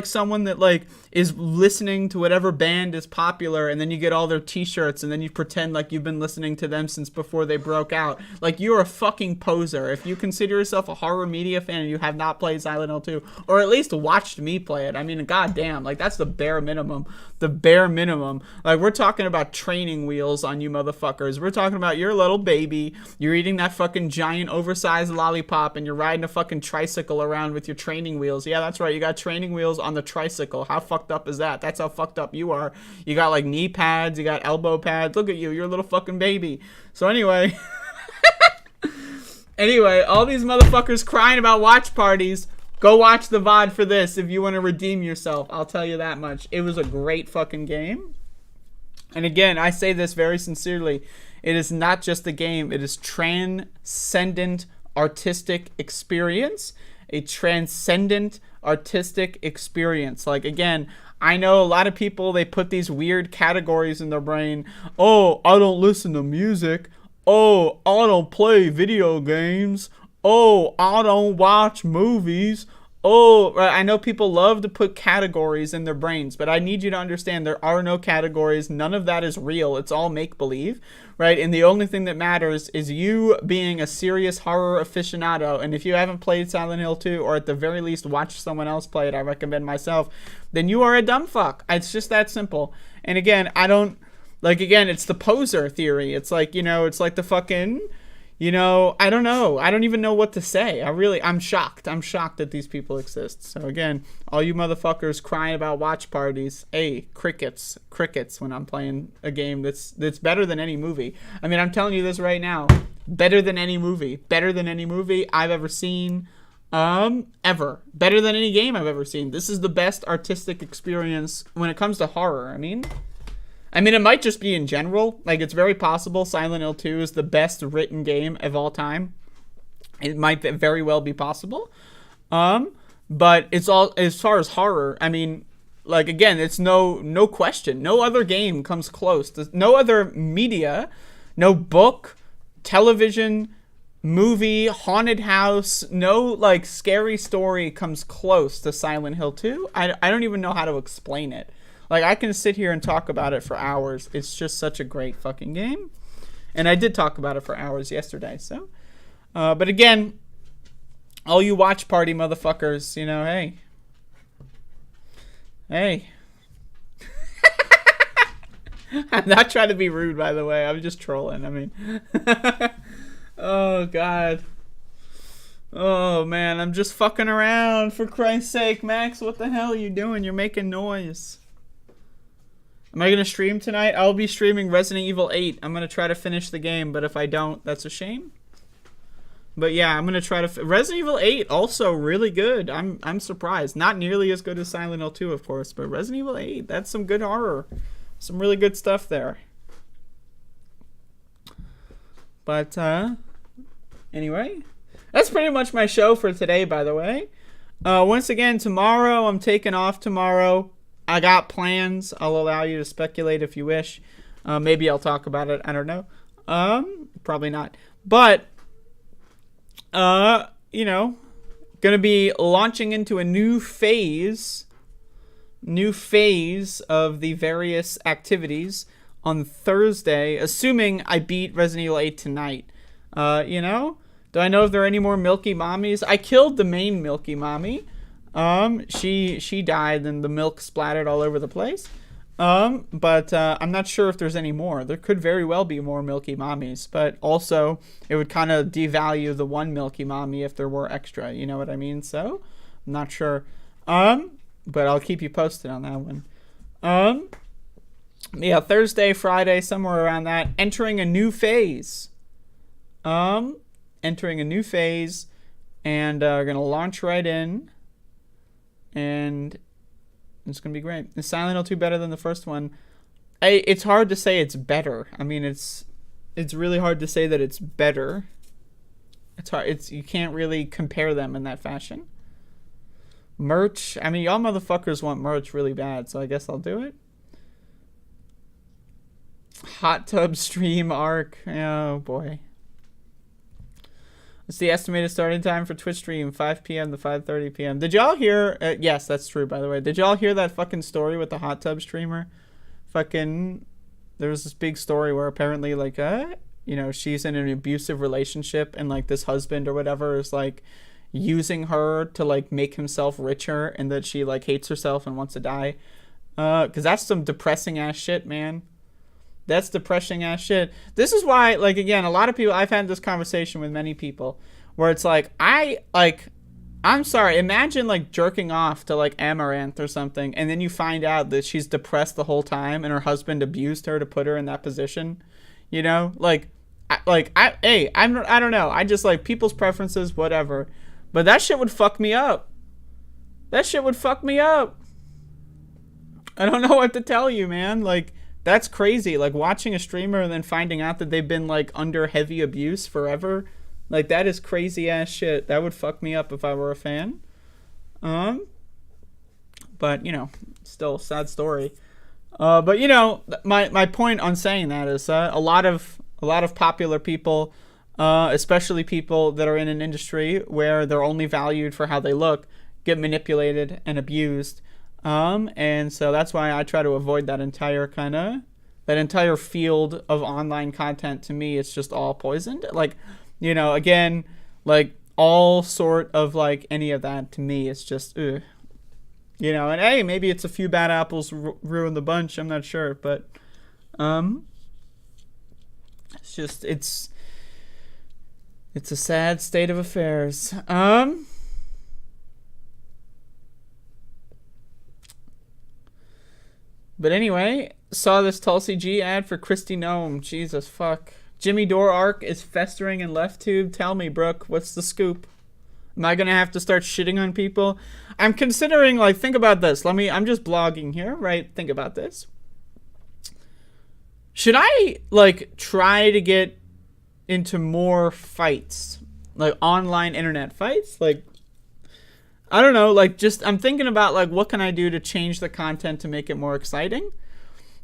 someone that like is listening to whatever band is popular, and then you get all their t-shirts and then you pretend like you've been listening to them since before they broke out. Like, you're a fucking poser. If you consider yourself a horror media fan and you have not played Silent Hill 2, or at least watched me play it, I mean, goddamn, like, that's the bare minimum. The bare minimum. Like, we're talking about training wheels on you motherfuckers. We're talking about your little baby. You're eating that fucking giant oversized lollipop and you're riding a fucking tricycle around with your training wheels. Yeah, that's right. You got training wheels on the tricycle. How fucked up is that? That's how fucked up you are. You got like knee pads. You got elbow pads. Look at you. You're a little fucking baby. So anyway. Anyway, all these motherfuckers crying about watch parties. Go watch the VOD for this if you want to redeem yourself. I'll tell you that much. It was a great fucking game. And again, I say this very sincerely. It is not just a game. It is transcendent artistic experience. A transcendent artistic experience. Like, again, I know a lot of people, they put these weird categories in their brain. Oh, I don't listen to music. Oh, I don't play video games. Oh, I don't watch movies. Oh, I know people love to put categories in their brains, but I need you to understand there are no categories. None of that is real. It's all make-believe, right? And the only thing that matters is you being a serious horror aficionado. And if you haven't played Silent Hill 2, or at the very least watch someone else play it, I recommend myself, then you are a dumb fuck. It's just that simple. And again, it's the poser theory. It's like, it's like the fucking... I don't know. I don't even know what to say. I'm shocked. I'm shocked that these people exist. So again, all you motherfuckers crying about watch parties, hey, crickets when I'm playing a game that's better than any movie. I mean, I'm telling you this right now. Better than any movie I've ever seen, ever. Better than any game I've ever seen. This is the best artistic experience when it comes to horror. I mean, it might just be in general. Like, it's very possible Silent Hill 2 is the best written game of all time. It might very well be possible. But it's all, as far as horror, I mean, like, again, it's no question. No other game comes close. No other media, no book, television, movie, haunted house, no, like, scary story comes close to Silent Hill 2. I don't even know how to explain it. Like, I can sit here and talk about it for hours. It's just such a great fucking game. And I did talk about it for hours yesterday, so. But again, all you watch party motherfuckers, hey. Hey. I'm not trying to be rude, by the way. I'm just trolling. I mean. Oh, God. Oh, man. I'm just fucking around, for Christ's sake. Max, what the hell are you doing? You're making noise. Am I going to stream tonight? I'll be streaming Resident Evil 8. I'm going to try to finish the game, but if I don't, that's a shame. But yeah, I'm going to try to... Resident Evil 8, also really good. I'm surprised. Not nearly as good as Silent Hill 2, of course, but Resident Evil 8, that's some good horror. Some really good stuff there. But, anyway, that's pretty much my show for today, by the way. Once again, tomorrow, I'm taking off tomorrow. I got plans. I'll allow you to speculate if you wish. Maybe I'll talk about it. I don't know. Probably not. But, gonna be launching into a new phase. new phase of the various activities on Thursday, assuming I beat Resident Evil 8 tonight. You know? Do I know if there are any more Milky Mommies? I killed the main Milky Mommy. She died and the milk splattered all over the place. But I'm not sure if there's any more. There could very well be more Milky Mommies, but also it would kind of devalue the one Milky Mommy if there were extra, you know what I mean? So, I'm not sure. But I'll keep you posted on that one. Yeah, Thursday, Friday, somewhere around that, entering a new phase. Entering a new phase, and we're gonna launch right in, and it's gonna be great. Is Silent Hill 2 better than the first one? It's hard to say it's better. I mean, it's really hard to say that it's better. It's hard. You can't really compare them in that fashion. Merch. I mean, y'all motherfuckers want merch really bad, so I guess I'll do it. Hot tub stream arc. Oh boy. It's the estimated starting time for Twitch stream, 5 p.m. to 5:30 p.m. Did y'all hear? Yes, that's true, by the way. Did y'all hear that fucking story with the hot tub streamer? There was this big story where apparently, like, you know, she's in an abusive relationship, and, like, this husband or whatever is, like, using her to, like, make himself richer, and that she, like, hates herself and wants to die. 'Cause that's some depressing ass shit, man. That's depressing ass shit. This is why, like, again, a lot of people, I've had this conversation with many people where it's like, I'm sorry, imagine, like, jerking off to, like, Amaranth or something, and then you find out that she's depressed the whole time and her husband abused her to put her in that position. You know? I don't know. I just, like, people's preferences, whatever. But that shit would fuck me up. That shit would fuck me up. I don't know what to tell you, man. Like, that's crazy. Like, watching a streamer and then finding out that they've been, like, under heavy abuse forever. Like, that is crazy ass shit. That would fuck me up if I were a fan. But, you know, still sad story. But, you know, my point on saying that is a lot of popular people, especially people that are in an industry where they're only valued for how they look, get manipulated and abused. And so that's why I try to avoid that entire field of online content. To me, it's just all poisoned. Like, you know, again, like, all sort of, like, any of that, to me, it's just, ugh. You know, and hey, maybe it's a few bad apples ruin the bunch. I'm not sure, but, it's just, it's a sad state of affairs. But anyway, saw this Tulsi G ad for Christy Gnome. Jesus fuck. Jimmy Dore arc is festering in left tube. Tell me, Brooke, what's the scoop? Am I gonna have to start shitting on people? I'm considering, like, think about this. I'm just blogging here, right? Think about this. Should I, like, try to get into more fights? Like, online internet fights? Like, I don't know, like, just, I'm thinking about, like, what can I do to change the content to make it more exciting?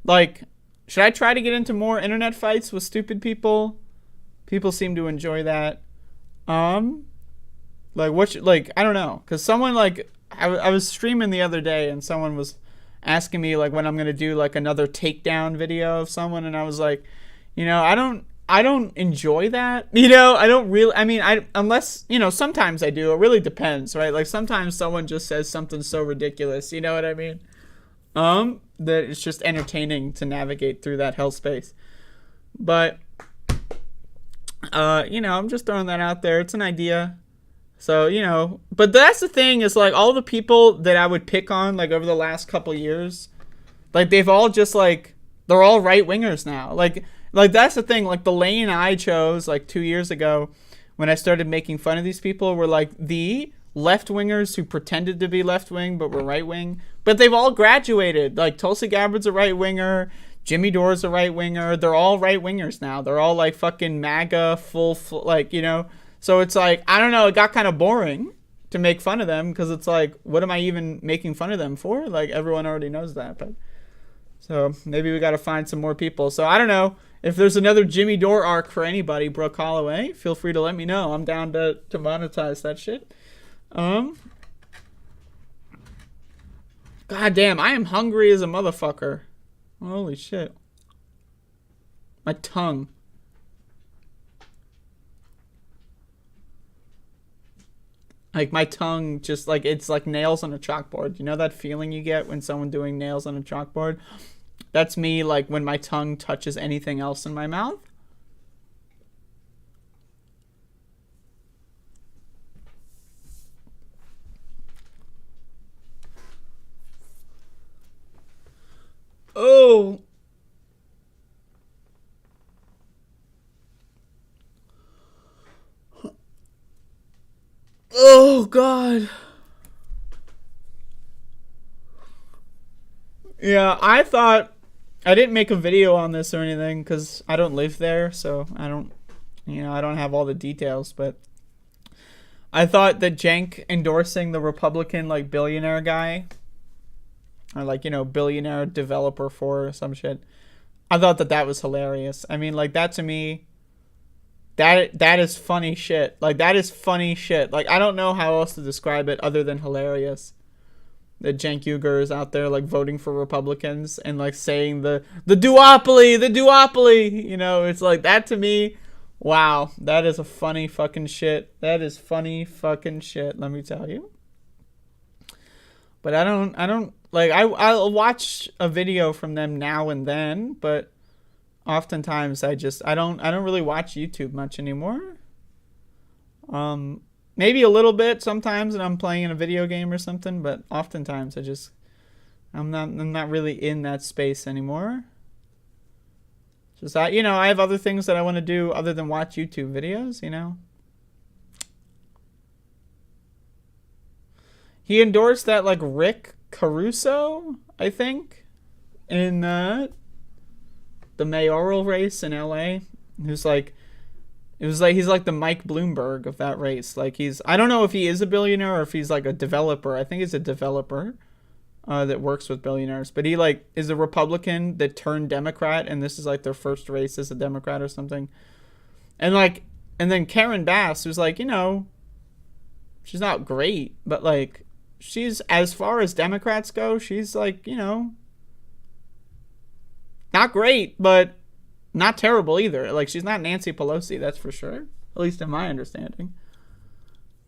Like, should I try to get into more internet fights with stupid people? People seem to enjoy that. Like, I don't know. Because someone, like, I was streaming the other day, and someone was asking me, like, when I'm going to do, like, another takedown video of someone, and I was like, you know, I don't enjoy that. You know, I don't really, I mean, unless, you know, sometimes I do. It really depends, right? Like, sometimes someone just says something so ridiculous, you know what I mean? That it's just entertaining to navigate through that hell space. But, you know, I'm just throwing that out there. It's an idea. So, you know, but that's the thing is, like, all the people that I would pick on, like, over the last couple years, like, they've all just, like, they're all right-wingers now. Like, that's the thing. Like, the lane I chose, like, 2 years ago when I started making fun of these people were, like, the left-wingers who pretended to be left-wing but were right-wing. But they've all graduated. Like, Tulsi Gabbard's a right-winger. Jimmy Dore's a right-winger. They're all right-wingers now. They're all, like, fucking MAGA, full, like, you know. So it's like, I don't know, it got kind of boring to make fun of them because it's like, what am I even making fun of them for? Like, everyone already knows that. But so maybe we got to find some more people. So I don't know. If there's another Jimmy Dore arc for anybody, Brooke Holloway, feel free to let me know. I'm down to monetize that shit. God, God damn, I am hungry as a motherfucker. Holy shit. My tongue. Like, my tongue just, like, it's like nails on a chalkboard. You know that feeling you get when someone doing nails on a chalkboard? That's me, like, when my tongue touches anything else in my mouth. Oh. Oh, God. Yeah, I thought... I didn't make a video on this or anything because I don't live there, so I don't... You know, I don't have all the details, but... I thought that Cenk endorsing the Republican, like, billionaire guy... Or, like, you know, billionaire developer for some shit... I thought that that was hilarious. I mean, like, that to me... That is funny shit. Like, that is funny shit. Like, I don't know how else to describe it other than hilarious. That Cenk Uygur is out there, like, voting for Republicans and, like, saying the duopoly, you know, it's like, that to me, wow, that is a funny fucking shit. That is funny fucking shit, let me tell you. But I don't, like, I'll watch a video from them now and then, but oftentimes I don't really watch YouTube much anymore. Maybe a little bit sometimes when I'm playing in a video game or something, but oftentimes I'm not really in that space anymore. Just that, you know, I have other things that I want to do other than watch YouTube videos, you know. He endorsed that, like, Rick Caruso, I think, in the mayoral race in LA. Who's like, it was like, he's like the Mike Bloomberg of that race. Like, I don't know if he is a billionaire or if he's like a developer. I think he's a developer that works with billionaires. But he, like, is a Republican that turned Democrat, and this is like their first race as a Democrat or something. And like, and then Karen Bass, who's like, you know, she's not great, but like, she's, as far as Democrats go, she's like, you know, not great, but not terrible either. Like, she's not Nancy Pelosi, that's for sure. At least in my understanding.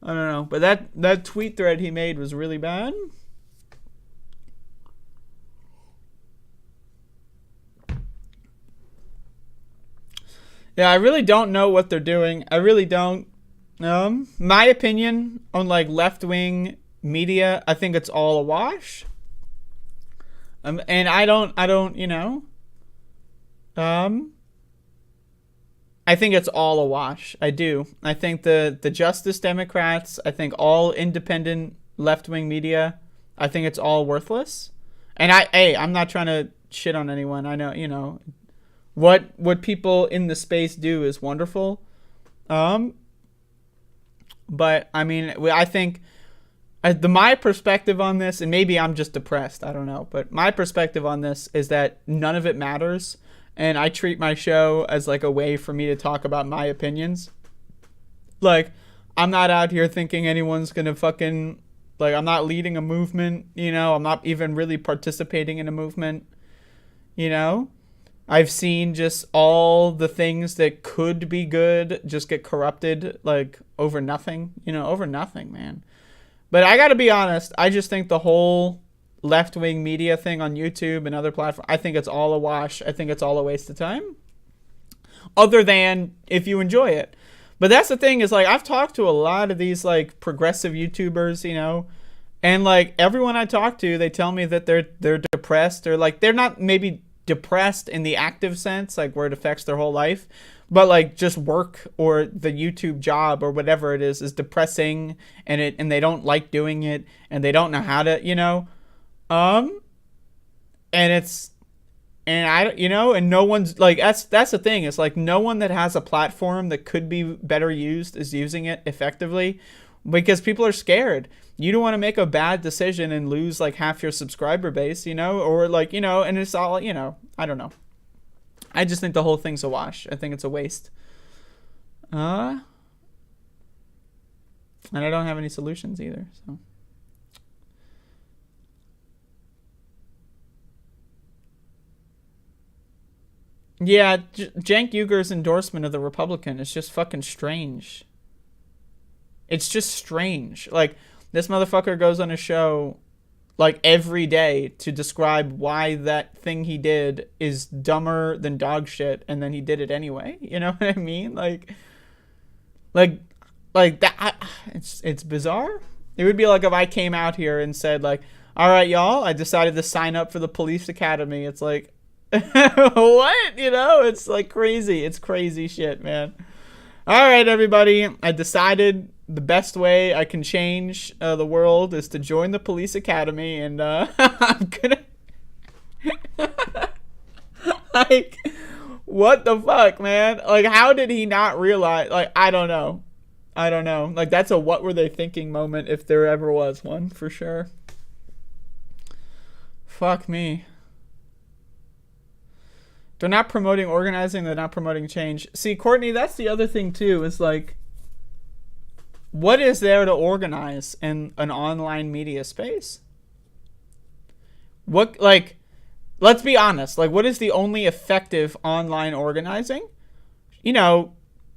I don't know. But that tweet thread he made was really bad. Yeah, I really don't know what they're doing. I really don't. My opinion on, like, left-wing media, I think it's all a wash. And I don't, you know. I think it's all a wash. I do. I think the Justice Democrats, I think all independent left-wing media, I think it's all worthless. And I'm not trying to shit on anyone. I know, you know, what people in the space do is wonderful. But I mean, I think my perspective on this, and maybe I'm just depressed, I don't know, but my perspective on this is that none of it matters. And I treat my show as like a way for me to talk about my opinions. Like, I'm not out here thinking anyone's gonna fucking, like, I'm not leading a movement, you know, I'm not even really participating in a movement, you know. I've seen just all the things that could be good just get corrupted, like, over nothing, you know, over nothing, man. But I gotta be honest, I just think the whole left-wing media thing on YouTube and other platforms, I think it's all a wash. I think it's all a waste of time. Other than if you enjoy it. But that's the thing, is like, I've talked to a lot of these like progressive YouTubers, you know, and like everyone I talk to, they tell me that they're depressed, or like they're not maybe depressed in the active sense, like where it affects their whole life, but like just work or the YouTube job or whatever it is depressing, and they don't like doing it, and they don't know how to, you know. And I, you know, and no one's like, that's the thing. It's like no one that has a platform that could be better used is using it effectively, because people are scared. You don't want to make a bad decision and lose like half your subscriber base, you know, or like, you know, and it's all, you know, I don't know. I just think the whole thing's a wash. I think it's a waste. And I don't have any solutions either, so. Yeah, Cenk Uygur's endorsement of the Republican is just fucking strange. It's just strange. Like, this motherfucker goes on a show, like, every day to describe why that thing he did is dumber than dog shit, and then he did it anyway. You know what I mean? Like that. It's bizarre. It would be like if I came out here and said, like, all right, y'all, I decided to sign up for the police academy. It's like, what? You know, it's like crazy. It's crazy shit, man. All right, everybody. I decided the best way I can change the world is to join the police academy, and I'm gonna like, what the fuck, man? Like, how did he not realize? Like, I don't know. Like, that's a what were they thinking moment if there ever was one, for sure. Fuck me. They're not promoting organizing. They're not promoting change. See, Courtney, that's the other thing, too, is like, what is there to organize in an online media space? What, like, let's be honest. Like, what is the only effective online organizing? You know,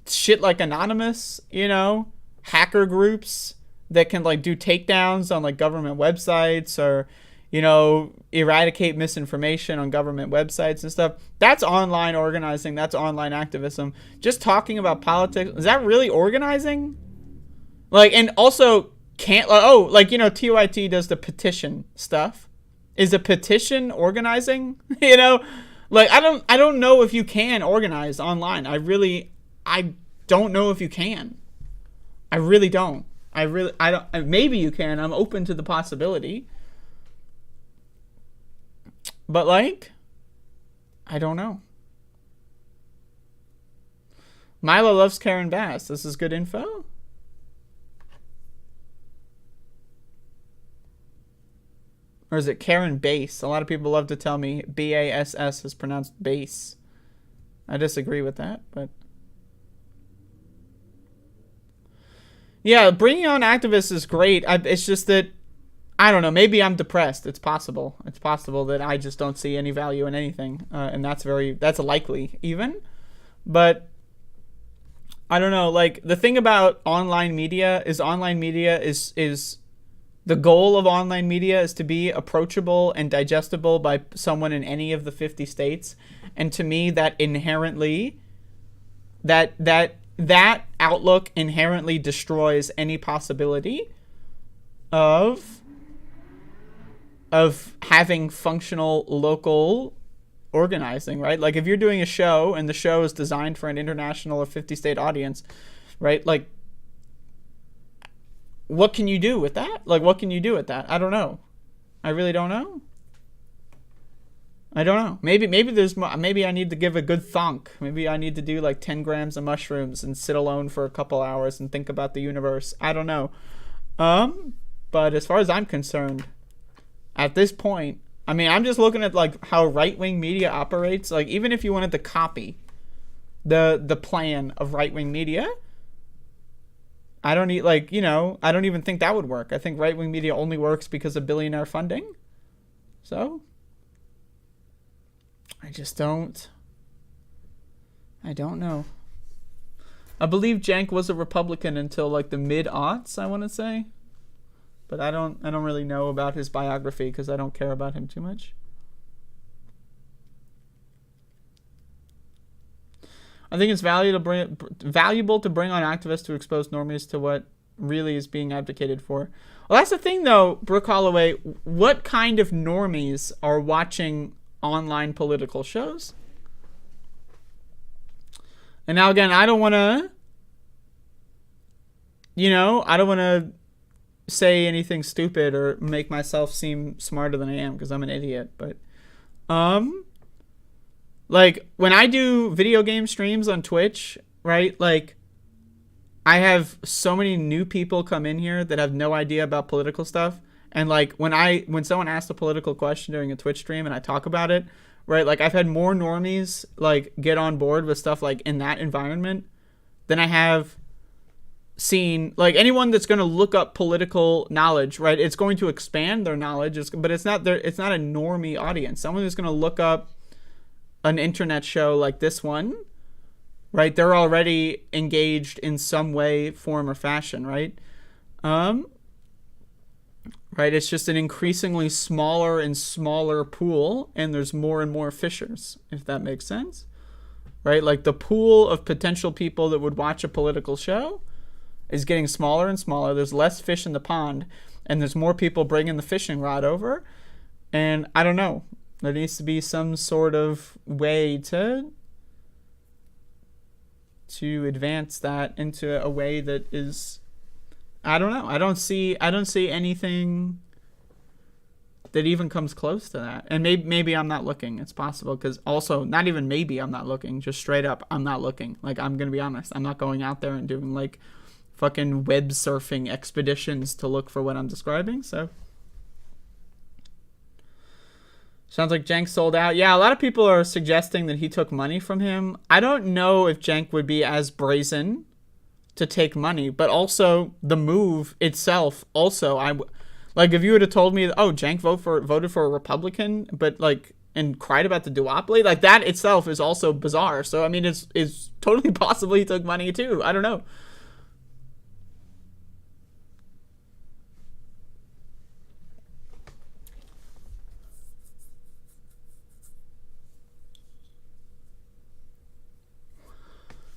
shit like Anonymous, you know, hacker groups that can, like, do takedowns on, like, government websites, or, you know, eradicate misinformation on government websites and stuff. That's online organizing. That's online activism. Just talking about politics, is that really organizing? Like, and also can't, like, you know, TYT does the petition stuff. Is a petition organizing? You know, like, I don't know if you can organize online. I don't know if you can. I really don't. I don't. Maybe you can. I'm open to the possibility. But, like, I don't know. Milo loves Karen Bass. This is good info. Or is it Karen Bass? A lot of people love to tell me B-A-S-S is pronounced bass. I disagree with that, but... yeah, bringing on activists is great. It's just that, I don't know, maybe I'm depressed. It's possible. It's possible that I just don't see any value in anything. And that's likely, even. But, I don't know, like, the thing about online media is the goal of online media is to be approachable and digestible by someone in any of the 50 states. And to me, that inherently, that outlook inherently destroys any possibility of having functional local organizing, right? Like, if you're doing a show and the show is designed for an international or 50-state audience, right? Like, what can you do with that? Like, what can you do with that? I don't know. I really don't know. I don't know. Maybe I need to give a good thunk. Maybe I need to do like 10 grams of mushrooms and sit alone for a couple hours and think about the universe. I don't know. But as far as I'm concerned, at this point, I mean, I'm just looking at like how right-wing media operates. Like, even if you wanted to copy the plan of right-wing media, I don't need, like, you know, I don't even think that would work. I think right-wing media only works because of billionaire funding. So, I don't know. I believe Cenk was a Republican until like the mid-aughts, I want to say. But I don't really know about his biography because I don't care about him too much. I think it's valuable to bring on activists to expose normies to what really is being advocated for. Well, that's the thing, though, Brooke Holloway. What kind of normies are watching online political shows? And now, again, I don't want to say anything stupid or make myself seem smarter than I am because I'm an idiot. But, like, when I do video game streams on Twitch, right, like, I have so many new people come in here that have no idea about political stuff. And, like, when someone asks a political question during a Twitch stream and I talk about it, right, like, I've had more normies, like, get on board with stuff, like, in that environment than I have seen, like, anyone that's going to look up political knowledge, right, it's going to expand their knowledge, but it's not a normie audience. Someone who's going to look up an internet show like this one, right? They're already engaged in some way, form, or fashion, right? Right, it's just an increasingly smaller and smaller pool, and there's more and more fishers, if that makes sense. Right, like the pool of potential people that would watch a political show is getting smaller and smaller. There's less fish in the pond, and there's more people bringing the fishing rod over. And I don't know, there needs to be some sort of way to advance that into a way that is, I don't know. I don't see anything that even comes close to that. And maybe I'm not looking. It's possible, because also not even maybe I'm not looking. Just straight up, I'm not looking. Like, I'm gonna be honest. I'm not going out there and doing like fucking web surfing expeditions to look for what I'm describing. So sounds like Cenk sold out. Yeah, a lot of people are suggesting that he took money from him. I don't know if Cenk would be as brazen to take money, but also the move itself. Also, like if you would have told me, oh, Cenk voted for a Republican, but like and cried about the duopoly, like that itself is also bizarre. So I mean, it's totally possible he took money too. I don't know.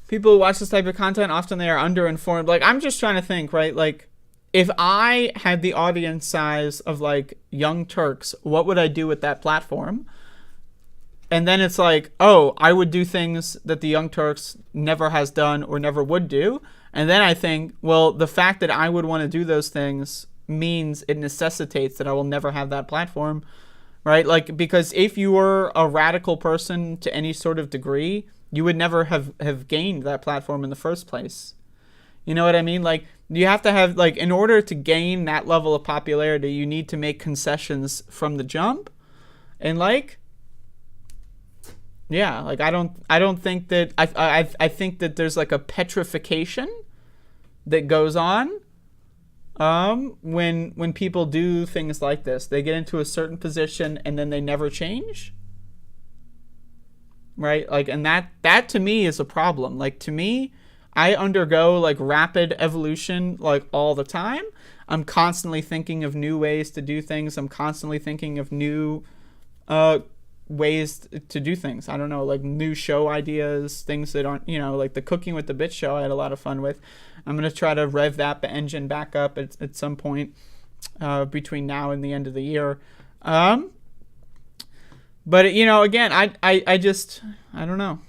People who watch this type of content, often they are underinformed. Like, I'm just trying to think, right? Like, if I had the audience size of, like, Young Turks, what would I do with that platform? And then it's like, oh, I would do things that the Young Turks never has done or never would do. And then I think, well, the fact that I would want to do those things means it necessitates that I will never have that platform, right? Like, because if you were a radical person to any sort of degree, you would never have gained that platform in the first place. You know what I mean? Like, you have to have, like, in order to gain that level of popularity, you need to make concessions from the jump. And, like, yeah, like, I don't think that, I think that there's, like, a petrification that goes on when people do things like this. They get into a certain position and then they never change. Right? Like, and that to me is a problem. Like, to me, I undergo like rapid evolution like all the time. I'm constantly thinking of new ways to do things. I'm constantly thinking of new ways to do things. I don't know, like new show ideas, things that aren't, you know, like the Cooking with the Bitch show I had a lot of fun with. I'm going to try to rev that engine back up at some point between now and the end of the year. But, you know, again, I just, I don't know.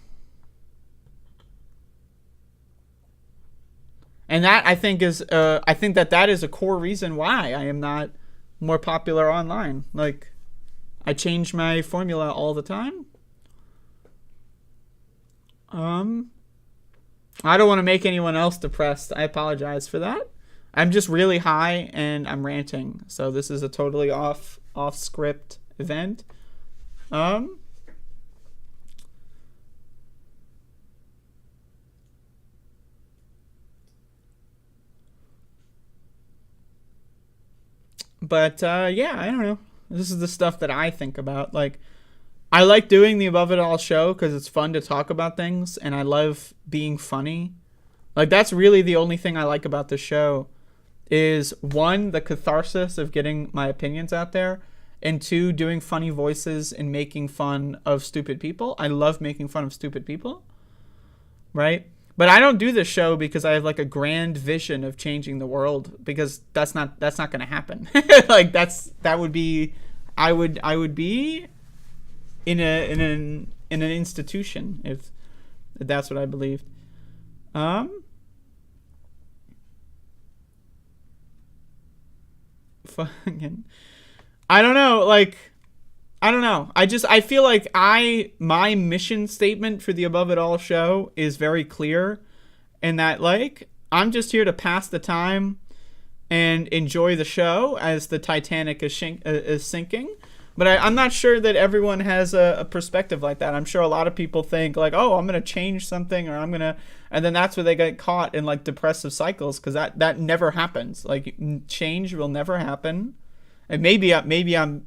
And that, I think, is, I think that is a core reason why I am not more popular online. Like, I change my formula all the time. I don't want to make anyone else depressed. I apologize for that. I'm just really high and I'm ranting. So this is a totally off script event. But yeah, I don't know. This is the stuff that I think about. Like, I like doing the Above It All show because it's fun to talk about things, and I love being funny. Like, that's really the only thing I like about the show is, one, the catharsis of getting my opinions out there, and two, doing funny voices and making fun of stupid people. I love making fun of stupid people, right? But I don't do this show because I have like a grand vision of changing the world, because that's not going to happen. Like, that would be, I would be in an institution if that's what I believed. Fucking, I don't know, like, I don't know. I feel like my mission statement for the Above It All show is very clear, in that, like, I'm just here to pass the time and enjoy the show as the Titanic is sinking. But I'm not sure that everyone has a perspective like that. I'm sure a lot of people think, like, oh, I'm going to change something, or I'm going to, and then that's where they get caught in, like, depressive cycles, because that never happens. Like, change will never happen. And maybe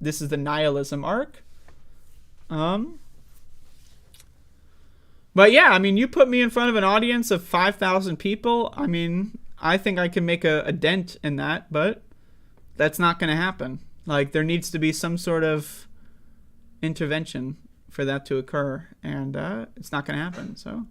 this is the nihilism arc. But yeah, I mean, you put me in front of an audience of 5,000 people. I mean, I think I can make a dent in that, but that's not going to happen. Like, there needs to be some sort of intervention for that to occur, and it's not going to happen. So,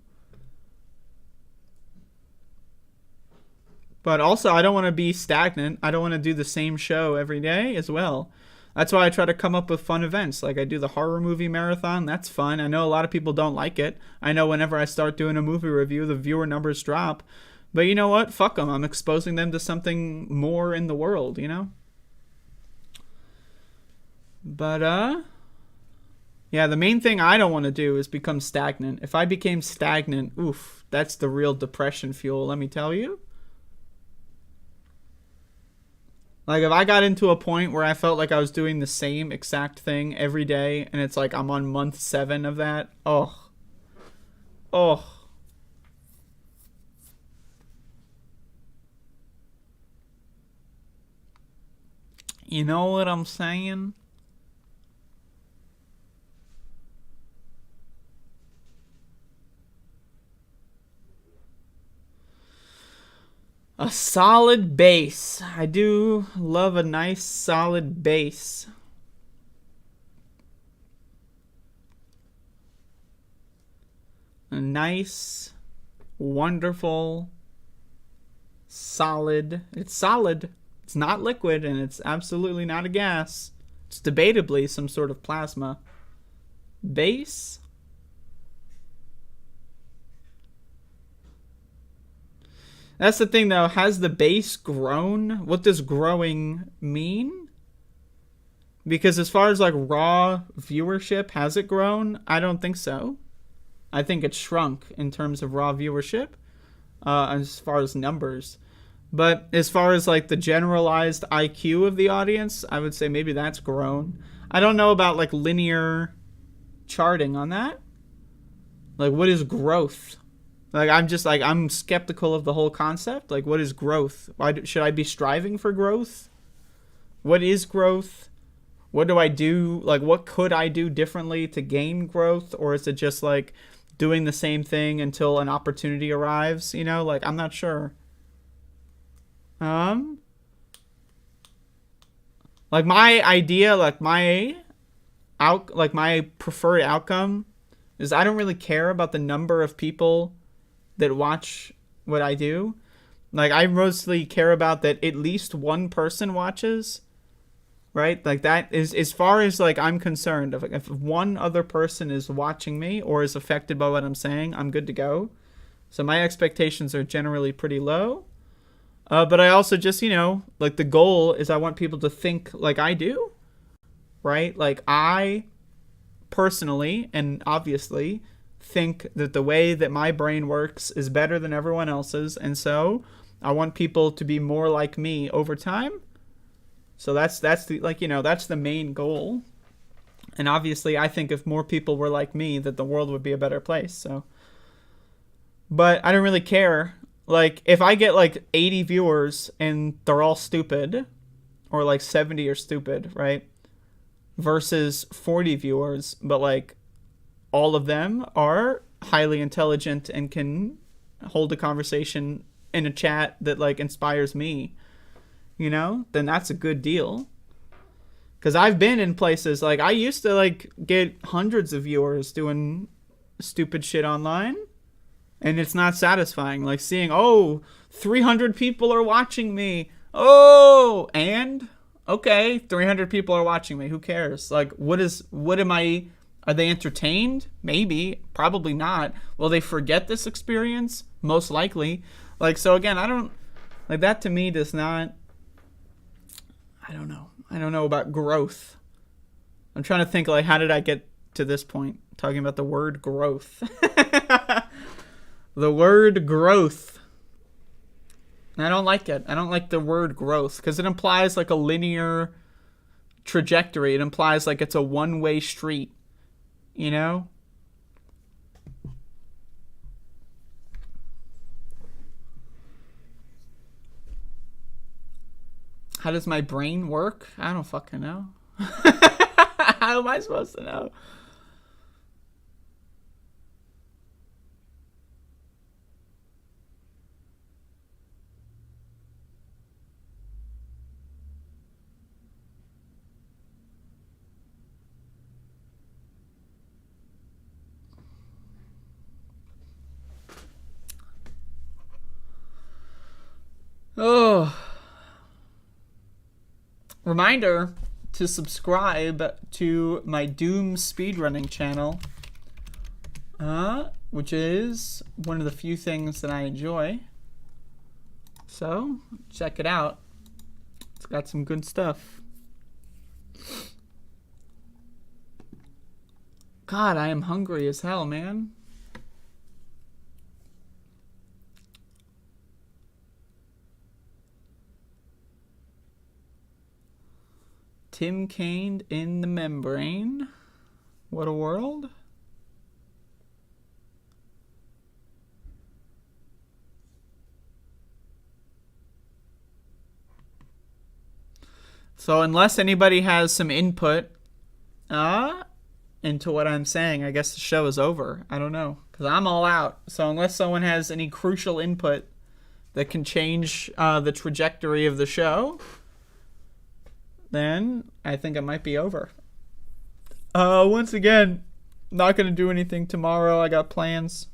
but also, I don't want to be stagnant. I don't want to do the same show every day as well. That's why I try to come up with fun events. Like, I do the horror movie marathon. That's fun. I know a lot of people don't like it. I know whenever I start doing a movie review, the viewer numbers drop. But you know what? Fuck them. I'm exposing them to something more in the world, you know? But, yeah, the main thing I don't want to do is become stagnant. If I became stagnant, oof, that's the real depression fuel, let me tell you. Like, if I got into a point where I felt like I was doing the same exact thing every day, and it's like I'm on month 7 of that, oh. You know what I'm saying? A solid base. I do love a nice solid base. A nice, wonderful, solid. It's solid. It's not liquid, and it's absolutely not a gas. It's debatably some sort of plasma. Base. That's the thing, though. Has the base grown? What does growing mean? Because as far as like raw viewership, has it grown? I don't think so. I think it's shrunk in terms of raw viewership, as far as numbers. But as far as like the generalized IQ of the audience, I would say maybe that's grown. I don't know about like linear charting on that. Like, what is growth? Like, I'm skeptical of the whole concept. Like, what is growth? Should I be striving for growth? What is growth? What do I do? Like, what could I do differently to gain growth? Or is it just, like, doing the same thing until an opportunity arrives? You know, like, I'm not sure. Like, my idea, like, my preferred outcome is I don't really care about the number of people that watch what I do. Like, I mostly care about that at least one person watches, right? Like, that is, as far as like I'm concerned, if one other person is watching me or is affected by what I'm saying, I'm good to go. So my expectations are generally pretty low. But I also just, you know, like, the goal is I want people to think like I do, right? Like, I personally and obviously think that the way that my brain works is better than everyone else's, and so I want people to be more like me over time. So that's the, like, you know, that's the main goal. And obviously I think if more people were like me, that the world would be a better place. So, but I don't really care. Like, if I get like 80 viewers and they're all stupid, or like 70 are stupid, right? Versus 40 viewers, but like all of them are highly intelligent and can hold a conversation in a chat that like inspires me, you know, then that's a good deal. Because I've been in places, like, I used to like get hundreds of viewers doing stupid shit online, and it's not satisfying. Like, seeing, 300 people are watching me. Oh, and okay, 300 people are watching me. Who cares? Like, are they entertained? Maybe. Probably not. Will they forget this experience? Most likely. Like, so again, I don't, like, that to me does not, I don't know. I don't know about growth. I'm trying to think, like, how did I get to this point? Talking about the word growth. The word growth. I don't like it. I don't like the word growth because it implies like a linear trajectory. It implies like it's a one-way street. You know? How does my brain work? I don't fucking know. How am I supposed to know? reminder to subscribe to my Doom speedrunning channel, which is one of the few things that I enjoy. So, check it out. It's got some good stuff. God, I am hungry as hell, man. Tim Kaine in the membrane. What a world. So unless anybody has some input into what I'm saying, I guess the show is over. I don't know, because I'm all out. So unless someone has any crucial input that can change the trajectory of the show, then I think it might be over. Once again, not going to do anything tomorrow. I got plans.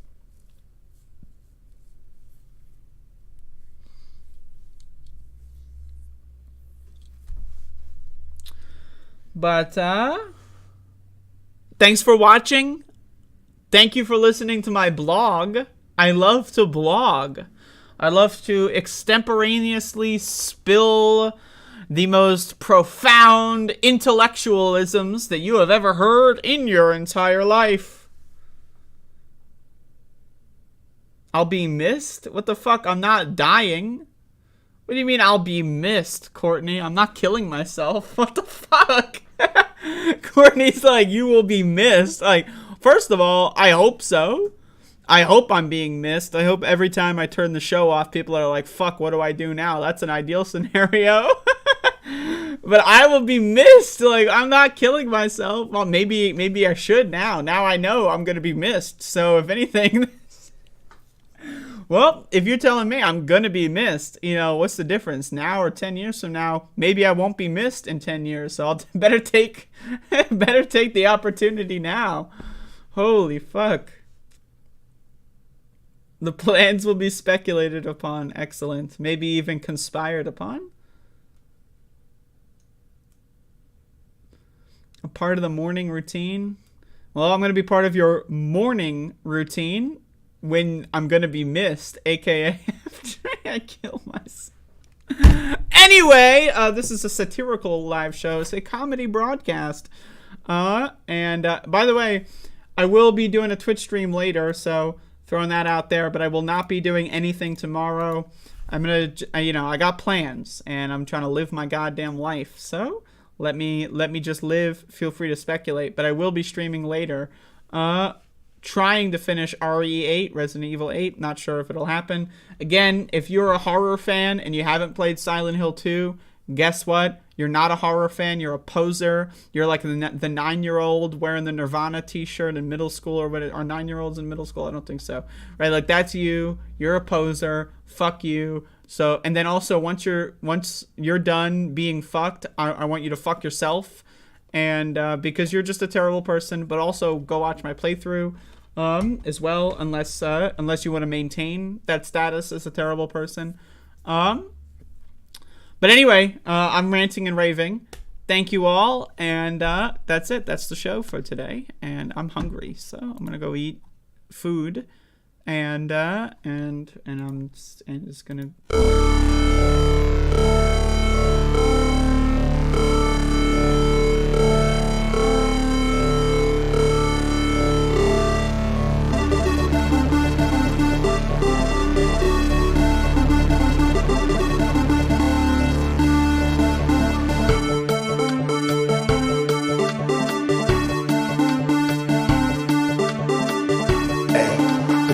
But, thanks for watching. Thank you for listening to my blog. I love to blog. I love to extemporaneously spill the most profound intellectualisms that you have ever heard in your entire life. I'll be missed? What the fuck? I'm not dying. What do you mean I'll be missed, Courtney? I'm not killing myself. What the fuck? Courtney's like, you will be missed. Like, first of all, I hope so. I hope I'm being missed. I hope every time I turn the show off, people are like, fuck, what do I do now? That's an ideal scenario. But I will be missed. Like, I'm not killing myself. Well, maybe I should now. Now I know I'm going to be missed. So if anything, well, if you're telling me I'm going to be missed, you know, what's the difference now or 10 years from now? Maybe I won't be missed in 10 years. So I'll better take the opportunity now. Holy fuck. The plans will be speculated upon. Excellent. Maybe even conspired upon. A part of the morning routine. Well, I'm going to be part of your morning routine when I'm going to be missed, aka after I kill myself. Anyway, this is a satirical live show. It's a comedy broadcast. And by the way, I will be doing a Twitch stream later, so throwing that out there, but I will not be doing anything tomorrow. I'm going to, you know, I got plans, and I'm trying to live my goddamn life, so let me just live. Feel free to speculate, but I will be streaming later. Trying to finish RE8, Resident Evil 8. Not sure if it'll happen. Again, if you're a horror fan and you haven't played Silent Hill 2, guess what? You're not a horror fan. You're a poser. You're like the 9-year-old wearing the Nirvana t-shirt in middle school, or what? Are 9-year-olds in middle school? I don't think so. Right? Like, that's you. You're a poser. Fuck you. So, and then also once you're done being fucked, I want you to fuck yourself. And because you're just a terrible person, but also go watch my playthrough as well, unless you want to maintain that status as a terrible person. But anyway, I'm ranting and raving. Thank you all, and that's it. That's the show for today, and I'm hungry, so I'm gonna go eat food, and I'm just gonna.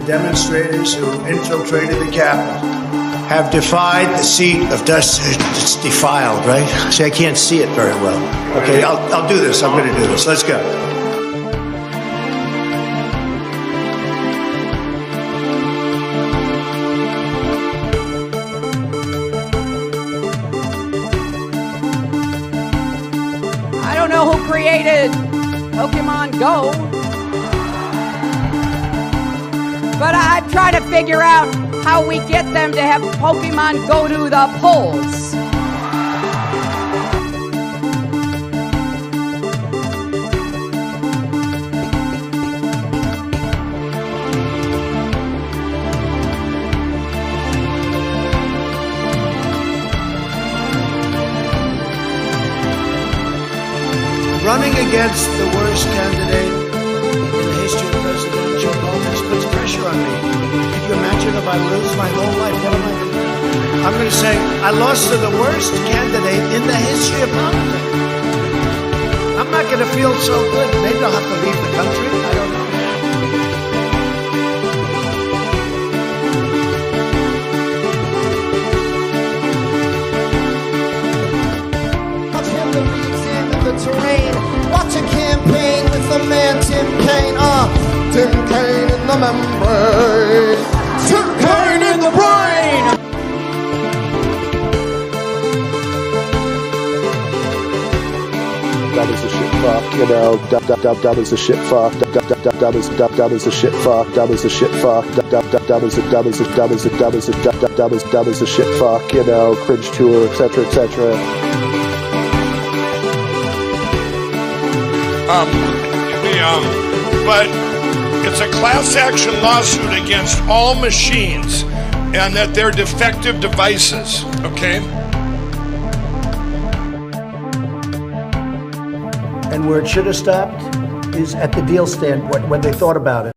Demonstrators who infiltrated the Capitol have defied the seat of dust. It's defiled, right? See, I can't see it very well. Okay, I'll do this. I'm going to do this. Let's go. I don't know who created Pokemon Go, but I'm trying to figure out how we get them to have Pokemon go to the polls. running against the worst candidate in the history of presidential moments puts pressure on me. Could you imagine if I lose my whole life? What am I going to do? I'm going to say, I lost to the worst candidate in the history of politics. I'm not going to feel so good. Maybe I'll have to leave the country. I don't know. Terrain. Watch a campaign with the man Tim Kaine. Tim Kaine in the membrane. Tim Kaine in the brain. That is a shit fuck, you know. That is a shit fuck. That is a shit fuck. That is a shit fuck. That is a shit fuck, you know. Cringe tour, etc., etc. But it's a class action lawsuit against all machines and that they're defective devices, okay? And where it should have stopped is at the deal stand when they thought about it.